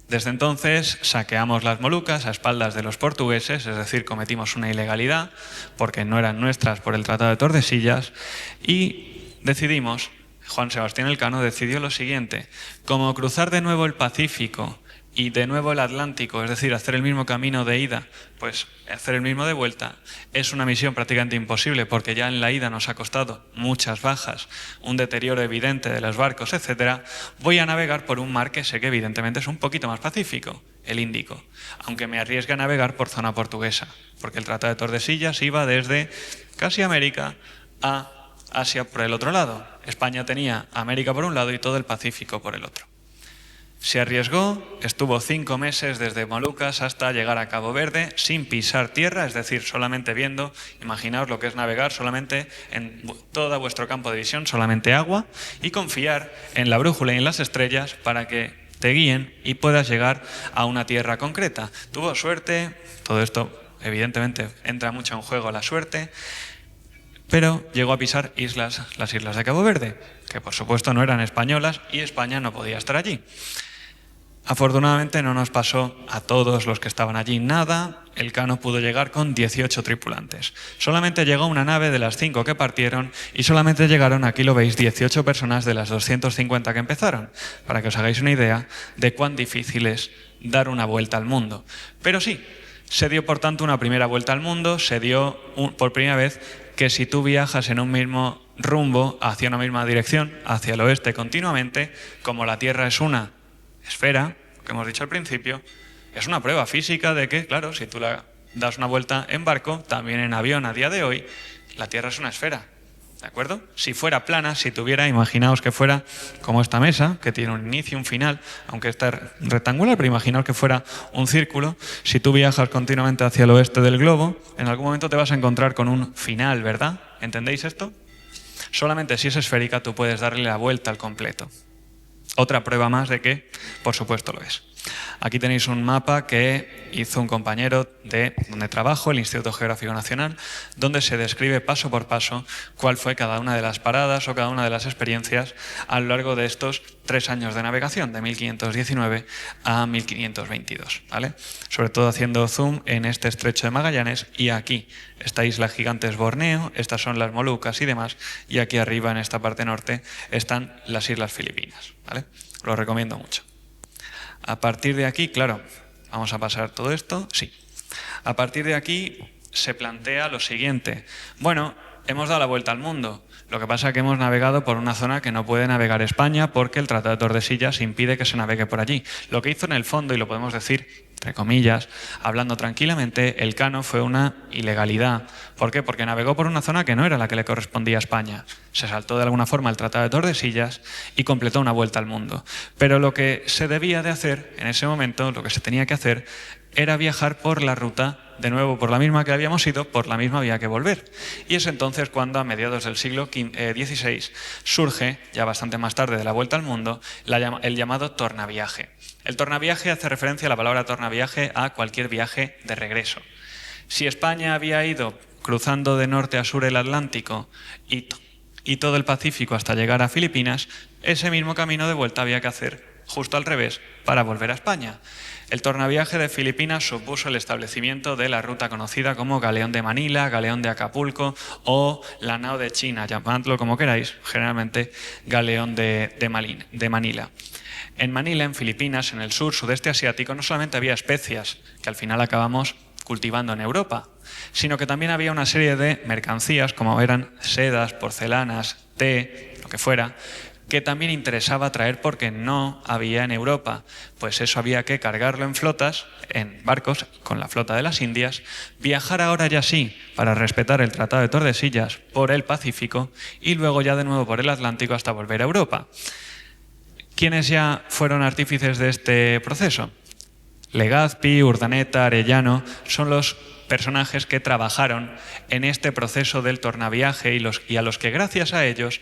Desde entonces saqueamos las Molucas a espaldas de los portugueses, es decir, cometimos una ilegalidad porque no eran nuestras por el Tratado de Tordesillas y decidimos, Juan Sebastián Elcano decidió lo siguiente: como cruzar de nuevo el Pacífico y de nuevo el Atlántico, es decir, hacer el mismo camino de ida, pues hacer el mismo de vuelta, es una misión prácticamente imposible porque ya en la ida nos ha costado muchas bajas, un deterioro evidente de los barcos, etcétera. Voy a navegar por un mar que sé que evidentemente es un poquito más pacífico, el Índico, aunque me arriesgue a navegar por zona portuguesa, porque el Tratado de Tordesillas iba desde casi América a Asia por el otro lado. España tenía América por un lado y todo el Pacífico por el otro. Se arriesgó, estuvo 5 meses desde Molucas hasta llegar a Cabo Verde sin pisar tierra, es decir, solamente viendo, imaginaos lo que es navegar solamente en todo vuestro campo de visión, solamente agua, y confiar en la brújula y en las estrellas para que te guíen y puedas llegar a una tierra concreta. Tuvo suerte, todo esto evidentemente entra mucho en juego la suerte, pero llegó a pisar las islas de Cabo Verde, que por supuesto no eran españolas y España no podía estar allí. Afortunadamente no nos pasó a todos los que estaban allí nada, el Cano pudo llegar con 18 tripulantes. Solamente llegó una nave de las 5 que partieron y solamente llegaron, aquí lo veis, 18 personas de las 250 que empezaron, para que os hagáis una idea de cuán difícil es dar una vuelta al mundo. Pero sí, se dio por tanto una primera vuelta al mundo, se dio por primera vez que si tú viajas en un mismo rumbo, hacia una misma dirección, hacia el oeste continuamente, como la Tierra es una esfera, que hemos dicho al principio, es una prueba física de que, claro, si tú das una vuelta en barco, también en avión a día de hoy, la Tierra es una esfera, ¿de acuerdo? Si fuera plana, si tuviera, imaginaos que fuera como esta mesa, que tiene un inicio y un final, aunque está rectangular, pero imaginaos que fuera un círculo, si tú viajas continuamente hacia el oeste del globo, en algún momento te vas a encontrar con un final, ¿verdad? ¿Entendéis esto? Solamente si es esférica tú puedes darle la vuelta al completo. Otra prueba más de que, por supuesto, lo es. Aquí tenéis un mapa que hizo un compañero de donde trabajo, el Instituto Geográfico Nacional, donde se describe paso por paso cuál fue cada una de las paradas o cada una de las experiencias a lo largo de estos 3 años de navegación, de 1519 a 1522, ¿vale? Sobre todo haciendo zoom en este estrecho de Magallanes y aquí, esta isla gigante es Borneo, estas son las Molucas y demás, y aquí arriba en esta parte norte están las Islas Filipinas, ¿vale? Lo recomiendo mucho. A partir de aquí, claro, vamos a pasar todo esto, sí. A partir de aquí se plantea lo siguiente. Bueno, hemos dado la vuelta al mundo. Lo que pasa es que hemos navegado por una zona que no puede navegar España porque el Tratado de Tordesillas impide que se navegue por allí. Lo que hizo en el fondo, y lo podemos decir entre comillas, hablando tranquilamente, el Cano fue una ilegalidad. ¿Por qué? Porque navegó por una zona que no era la que le correspondía a España. Se saltó de alguna forma el Tratado de Tordesillas y completó una vuelta al mundo. Pero lo que se debía de hacer en ese momento, lo que se tenía que hacer, era viajar por la ruta, de nuevo por la misma que habíamos ido, por la misma vía que volver. Y es entonces cuando, a mediados del siglo XVI, surge, ya bastante más tarde de la vuelta al mundo, el llamado tornaviaje. El tornaviaje hace referencia a la palabra tornaviaje a cualquier viaje de regreso. Si España había ido cruzando de norte a sur el Atlántico y todo el Pacífico hasta llegar a Filipinas, ese mismo camino de vuelta había que hacer justo al revés para volver a España. El tornaviaje de Filipinas supuso el establecimiento de la ruta conocida como Galeón de Manila, Galeón de Acapulco o la nao de China, llamadlo como queráis, generalmente Galeón de Manila. En Manila, en Filipinas, en el sur, sudeste asiático, no solamente había especias, que al final acabamos cultivando en Europa, sino que también había una serie de mercancías, como eran sedas, porcelanas, té, lo que fuera, que también interesaba traer porque no había en Europa. Pues eso había que cargarlo en flotas, en barcos, con la flota de las Indias, viajar ahora ya sí, para respetar el Tratado de Tordesillas, por el Pacífico y luego ya de nuevo por el Atlántico hasta volver a Europa. ¿Quiénes ya fueron artífices de este proceso? Legazpi, Urdaneta, Arellano son los personajes que trabajaron en este proceso del tornaviaje y a los que gracias a ellos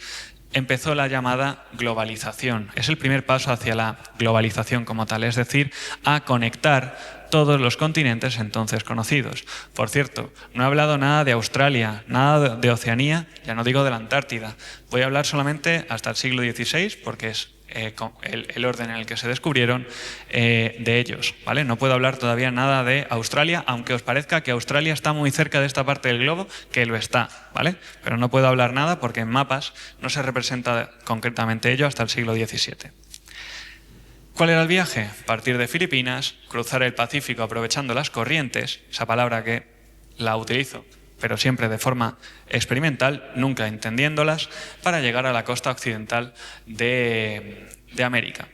empezó la llamada globalización. Es el primer paso hacia la globalización como tal, es decir, a conectar todos los continentes entonces conocidos. Por cierto, no he hablado nada de Australia, nada de Oceanía, ya no digo de la Antártida. Voy a hablar solamente hasta el siglo XVI, porque es el orden en el que se descubrieron de ellos, ¿vale? No puedo hablar todavía nada de Australia, aunque os parezca que Australia está muy cerca de esta parte del globo, que lo está, ¿vale? Pero no puedo hablar nada porque en mapas no se representa concretamente ello hasta el siglo XVII. ¿Cuál era el viaje? Partir de Filipinas, cruzar el Pacífico aprovechando las corrientes, esa palabra que la utilizo, pero siempre de forma experimental, nunca entendiéndolas, para llegar a la costa occidental de América.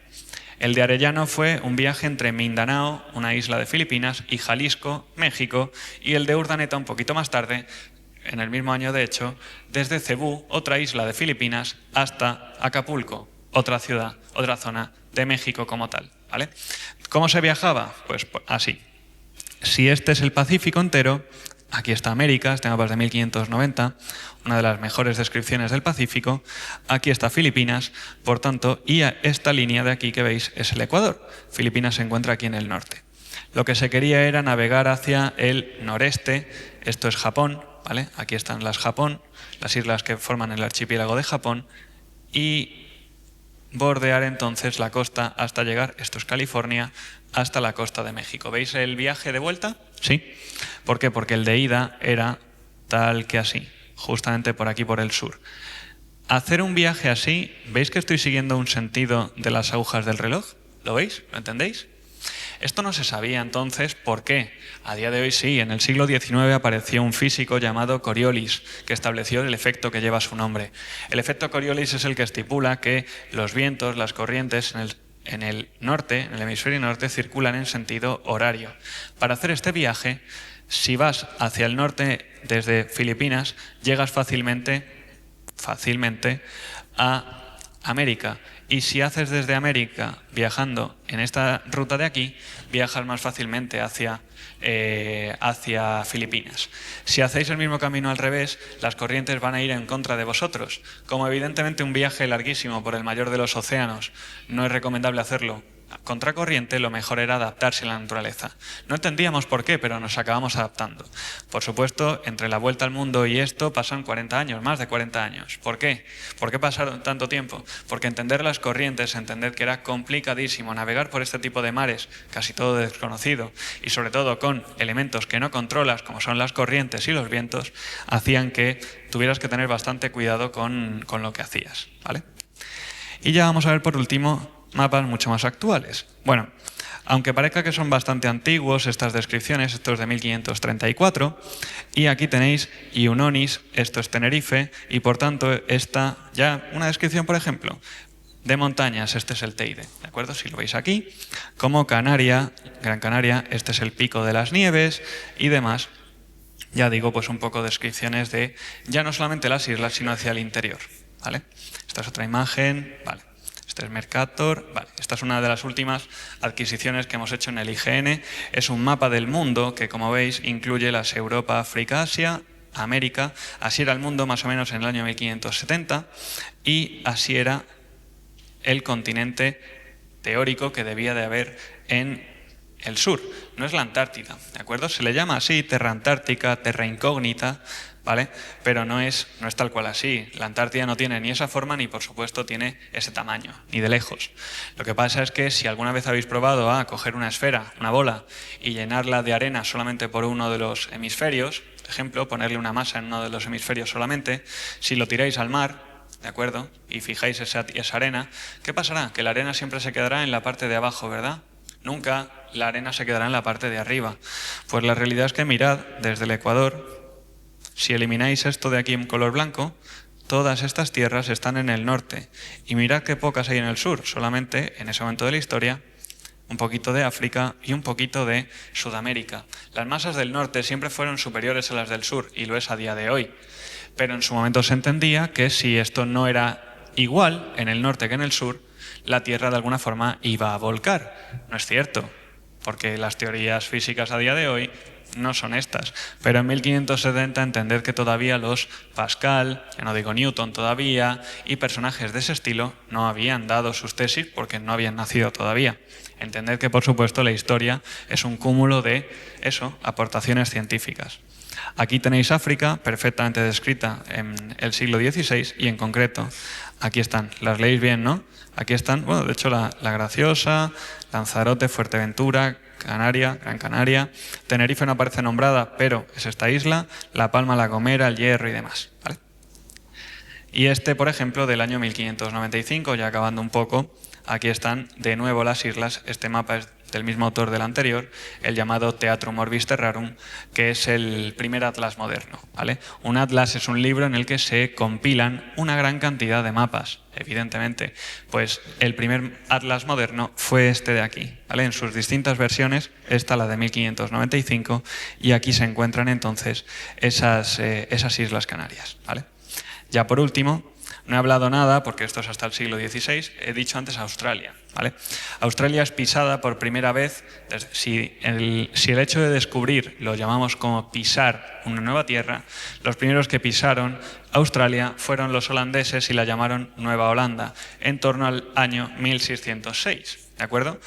El de Arellano fue un viaje entre Mindanao, una isla de Filipinas, y Jalisco, México, y el de Urdaneta un poquito más tarde, en el mismo año de hecho, desde Cebú, otra isla de Filipinas, hasta Acapulco, otra ciudad, otra zona de México como tal, ¿vale? ¿Cómo se viajaba? Pues así. Si este es el Pacífico entero, aquí está América, este mapa es de 1590, una de las mejores descripciones del Pacífico. Aquí está Filipinas, por tanto, y esta línea de aquí que veis es el Ecuador. Filipinas se encuentra aquí en el norte. Lo que se quería era navegar hacia el noreste, esto es Japón, ¿vale? Aquí están las Japón, las islas que forman el archipiélago de Japón, y bordear entonces la costa hasta llegar, esto es California, hasta la costa de México. ¿Veis el viaje de vuelta? Sí. ¿Por qué? Porque el de ida era tal que así, justamente por aquí, por el sur. Hacer un viaje así, ¿veis que estoy siguiendo un sentido de las agujas del reloj? ¿Lo veis? ¿Lo entendéis? Esto no se sabía entonces, ¿por qué? A día de hoy sí, en el siglo XIX apareció un físico llamado Coriolis, que estableció el efecto que lleva su nombre. El efecto Coriolis es el que estipula que los vientos, las corrientes en el norte, en el hemisferio norte, circulan en sentido horario. Para hacer este viaje, si vas hacia el norte desde Filipinas, llegas fácilmente a América. Y si haces desde América, viajando en esta ruta de aquí, viajas más fácilmente hacia Filipinas. Si hacéis el mismo camino al revés, las corrientes van a ir en contra de vosotros. Como evidentemente un viaje larguísimo por el mayor de los océanos no es recomendable hacerlo contracorriente, lo mejor era adaptarse a la naturaleza. No entendíamos por qué, pero nos acabamos adaptando. Por supuesto, entre la vuelta al mundo y esto pasan 40 años, más de 40 años. ¿Por qué? ¿Por qué pasaron tanto tiempo? Porque entender las corrientes, entender que era complicadísimo navegar por este tipo de mares, casi todo desconocido, y sobre todo con elementos que no controlas, como son las corrientes y los vientos, hacían que tuvieras que tener bastante cuidado con lo que hacías, ¿vale? Y ya vamos a ver por último mapas mucho más actuales. Bueno, aunque parezca que son bastante antiguos estas descripciones, esto es de 1534, y aquí tenéis Iunonis, esto es Tenerife, y por tanto esta ya una descripción, por ejemplo, de montañas, este es el Teide, ¿de acuerdo? Si lo veis aquí, como Canaria, Gran Canaria, este es el Pico de las Nieves y demás. Ya digo, pues un poco descripciones de ya no solamente las islas, sino hacia el interior, ¿vale? Esta es otra imagen, ¿vale? Este es Mercator, vale. Esta es una de las últimas adquisiciones que hemos hecho en el IGN. Es un mapa del mundo que, como veis, incluye las Europa, África, Asia, América. Así era el mundo más o menos en el año 1570 y así era el continente teórico que debía de haber en el sur. No es la Antártida, ¿de acuerdo? Se le llama así, Terra Antártica, Terra Incógnita, ¿vale? Pero no es tal cual así. La Antártida no tiene ni esa forma ni, por supuesto, tiene ese tamaño, ni de lejos. Lo que pasa es que si alguna vez habéis probado a coger una esfera, una bola, y llenarla de arena solamente por uno de los hemisferios, por ejemplo, ponerle una masa en uno de los hemisferios solamente, si lo tiráis al mar, ¿de acuerdo? Y fijáis esa arena, ¿qué pasará? Que la arena siempre se quedará en la parte de abajo, ¿verdad? Nunca la arena se quedará en la parte de arriba. Pues la realidad es que mirad desde el Ecuador. Si elimináis esto de aquí en color blanco, todas estas tierras están en el norte. Y mirad qué pocas hay en el sur, solamente en ese momento de la historia, un poquito de África y un poquito de Sudamérica. Las masas del norte siempre fueron superiores a las del sur, y lo es a día de hoy. Pero en su momento se entendía que si esto no era igual en el norte que en el sur, la Tierra de alguna forma iba a volcar. No es cierto, porque las teorías físicas a día de hoy no son estas, pero en 1570 entended que todavía los Pascal, ya no digo Newton todavía, y personajes de ese estilo no habían dado sus tesis porque no habían nacido todavía. Entended que, por supuesto, la historia es un cúmulo de aportaciones científicas. Aquí tenéis África, perfectamente descrita en el siglo XVI, y en concreto, aquí están, las leéis bien, ¿no? Aquí están, bueno, de hecho la Graciosa, Lanzarote, Fuerteventura, Canaria, Gran Canaria. Tenerife no aparece nombrada, pero es esta isla, La Palma, La Gomera, El Hierro y demás, ¿vale? Y este, por ejemplo, del año 1595, ya acabando un poco, aquí están de nuevo las islas. Este mapa es del mismo autor del anterior, el llamado Theatrum Orbis Terrarum, que es el primer atlas moderno, ¿vale? Un atlas es un libro en el que se compilan una gran cantidad de mapas, evidentemente. Pues el primer atlas moderno fue este de aquí, ¿vale? En sus distintas versiones, esta la de 1595, y aquí se encuentran entonces esas Islas Canarias, ¿vale? Ya por último, no he hablado nada, porque esto es hasta el siglo XVI, he dicho antes Australia, ¿vale? Australia es pisada por primera vez, si el hecho de descubrir lo llamamos como pisar una nueva tierra, los primeros que pisaron Australia fueron los holandeses y la llamaron Nueva Holanda, en torno al año 1606, ¿de acuerdo?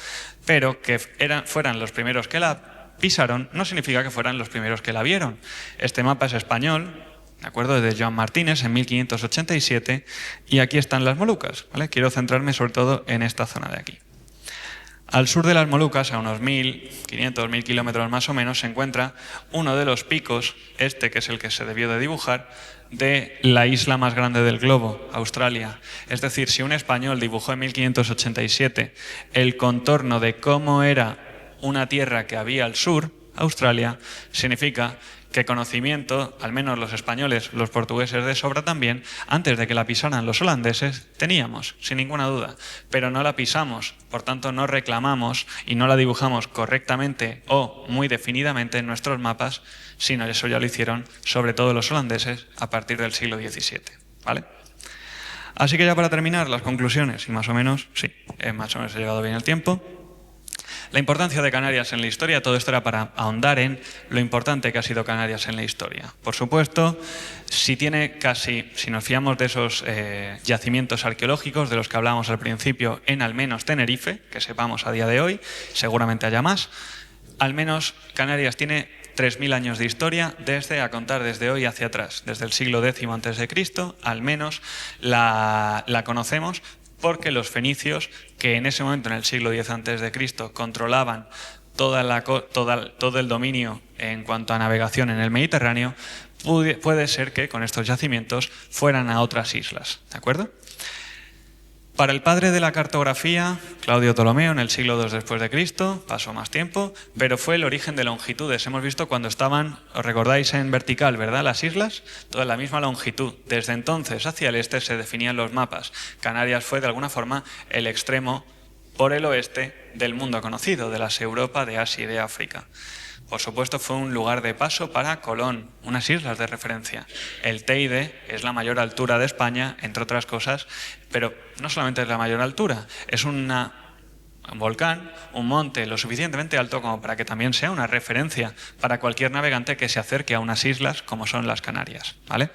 Pero que fueran los primeros que la pisaron no significa que fueran los primeros que la vieron. Este mapa es español, ¿de acuerdo? De Joan Martínez en 1587, y aquí están las Molucas, ¿vale? Quiero centrarme sobre todo en esta zona de aquí. Al sur de las Molucas, a unos 1.500, 1.000 kilómetros más o menos, se encuentra uno de los picos, este que es el que se debió de dibujar, de la isla más grande del globo, Australia. Es decir, si un español dibujó en 1587 el contorno de cómo era una tierra que había al sur, Australia, significa que conocimiento, al menos los españoles, los portugueses de sobra también, antes de que la pisaran los holandeses, teníamos, sin ninguna duda, pero no la pisamos, por tanto no reclamamos y no la dibujamos correctamente o muy definidamente en nuestros mapas, sino eso ya lo hicieron sobre todo los holandeses a partir del siglo XVII, ¿vale? Así que ya para terminar, las conclusiones, y más o menos he llegado bien el tiempo. La importancia de Canarias en la historia, todo esto era para ahondar en lo importante que ha sido Canarias en la historia. Por supuesto, si nos fiamos de esos yacimientos arqueológicos de los que hablábamos al principio, en al menos Tenerife, que sepamos a día de hoy, seguramente haya más, al menos Canarias tiene 3.000 años de historia a contar desde hoy hacia atrás, desde el siglo X a.C., al menos la conocemos, porque los fenicios, que en ese momento, en el siglo X a.C., controlaban todo el dominio en cuanto a navegación en el Mediterráneo, puede ser que con estos yacimientos fueran a otras islas, ¿de acuerdo? Para el padre de la cartografía, Claudio Ptolomeo, en el siglo II después de Cristo, pasó más tiempo, pero fue el origen de longitudes. Hemos visto cuando estaban, os recordáis, en vertical, ¿verdad? Las islas, toda la misma longitud. Desde entonces hacia el este se definían los mapas. Canarias fue, de alguna forma, el extremo por el oeste del mundo conocido, de las Europa, de Asia y de África. Por supuesto, fue un lugar de paso para Colón, unas islas de referencia. El Teide es la mayor altura de España, entre otras cosas, pero no solamente es la mayor altura, es un volcán, un monte lo suficientemente alto como para que también sea una referencia para cualquier navegante que se acerque a unas islas como son las Canarias, ¿vale?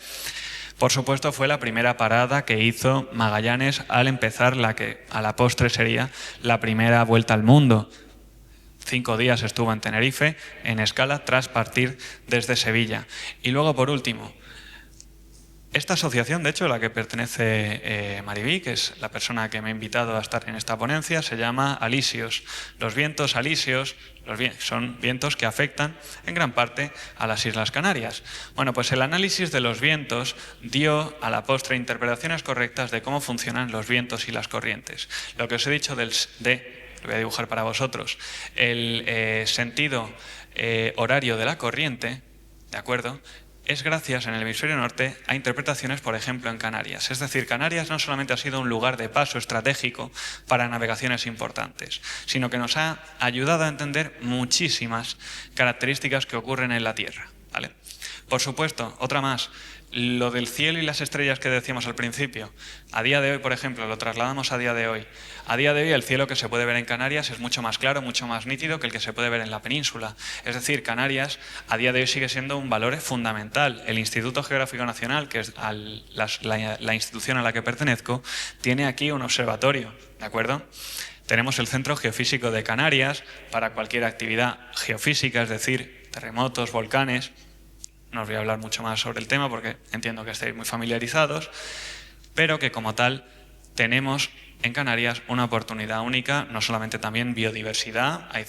Por supuesto, fue la primera parada que hizo Magallanes al empezar la que a la postre sería la primera vuelta al mundo. 5 días estuvo en Tenerife, en escala, tras partir desde Sevilla. Y luego, por último, esta asociación, de hecho, a la que pertenece Maribí, que es la persona que me ha invitado a estar en esta ponencia, se llama Alisios. Los vientos alisios son vientos que afectan en gran parte a las Islas Canarias. Bueno, pues el análisis de los vientos dio a la postre interpretaciones correctas de cómo funcionan los vientos y las corrientes. Lo que os he dicho lo voy a dibujar para vosotros, el sentido horario de la corriente, ¿de acuerdo?, es gracias en el hemisferio norte a interpretaciones, por ejemplo, en Canarias. Es decir, Canarias no solamente ha sido un lugar de paso estratégico para navegaciones importantes, sino que nos ha ayudado a entender muchísimas características que ocurren en la Tierra, ¿vale? Por supuesto, otra más, lo del cielo y las estrellas que decíamos al principio. A día de hoy, por ejemplo, lo trasladamos a día de hoy. A día de hoy el cielo que se puede ver en Canarias es mucho más claro, mucho más nítido que el que se puede ver en la península. Es decir, Canarias a día de hoy sigue siendo un valor fundamental. El Instituto Geográfico Nacional, que es la institución a la que pertenezco, tiene aquí un observatorio, ¿de acuerdo? Tenemos el Centro Geofísico de Canarias para cualquier actividad geofísica, es decir, terremotos, volcanes. No os voy a hablar mucho más sobre el tema porque entiendo que estáis muy familiarizados, pero que como tal tenemos en Canarias una oportunidad única, no solamente también biodiversidad, hay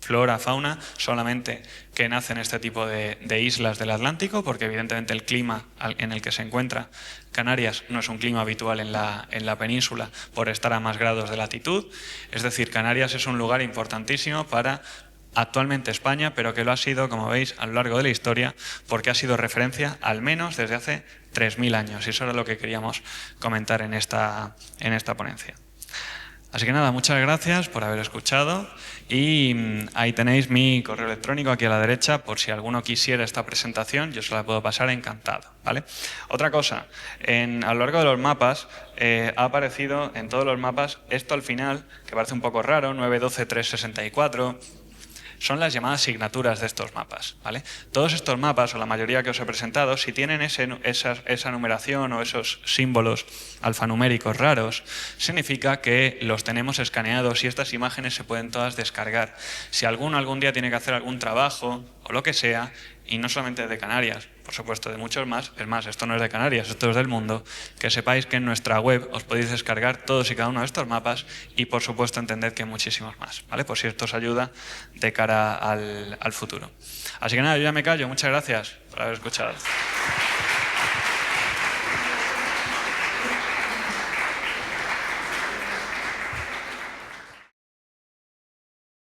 flora, fauna, solamente que nace en este tipo de islas del Atlántico, porque evidentemente el clima en el que se encuentra Canarias no es un clima habitual en la península por estar a más grados de latitud. Es decir, Canarias es un lugar importantísimo para actualmente España, pero que lo ha sido, como veis, a lo largo de la historia, porque ha sido referencia al menos desde hace 3000 años. Y eso era lo que queríamos comentar en esta ponencia. Así que nada, muchas gracias por haber escuchado y ahí tenéis mi correo electrónico aquí a la derecha por si alguno quisiera esta presentación, yo se la puedo pasar encantado, ¿vale? Otra cosa, a lo largo de los mapas ha aparecido en todos los mapas esto al final, que parece un poco raro, 912.364, son las llamadas signaturas de estos mapas, ¿vale? Todos estos mapas, o la mayoría que os he presentado, si tienen esa numeración o esos símbolos alfanuméricos raros, significa que los tenemos escaneados y estas imágenes se pueden todas descargar. Si alguno algún día tiene que hacer algún trabajo o lo que sea, y no solamente de Canarias, por supuesto de muchos más, es más, esto no es de Canarias, esto es del mundo, que sepáis que en nuestra web os podéis descargar todos y cada uno de estos mapas y por supuesto entended que hay muchísimos más, ¿vale? Por si esto os ayuda de cara al futuro. Así que nada, yo ya me callo, muchas gracias por haber escuchado.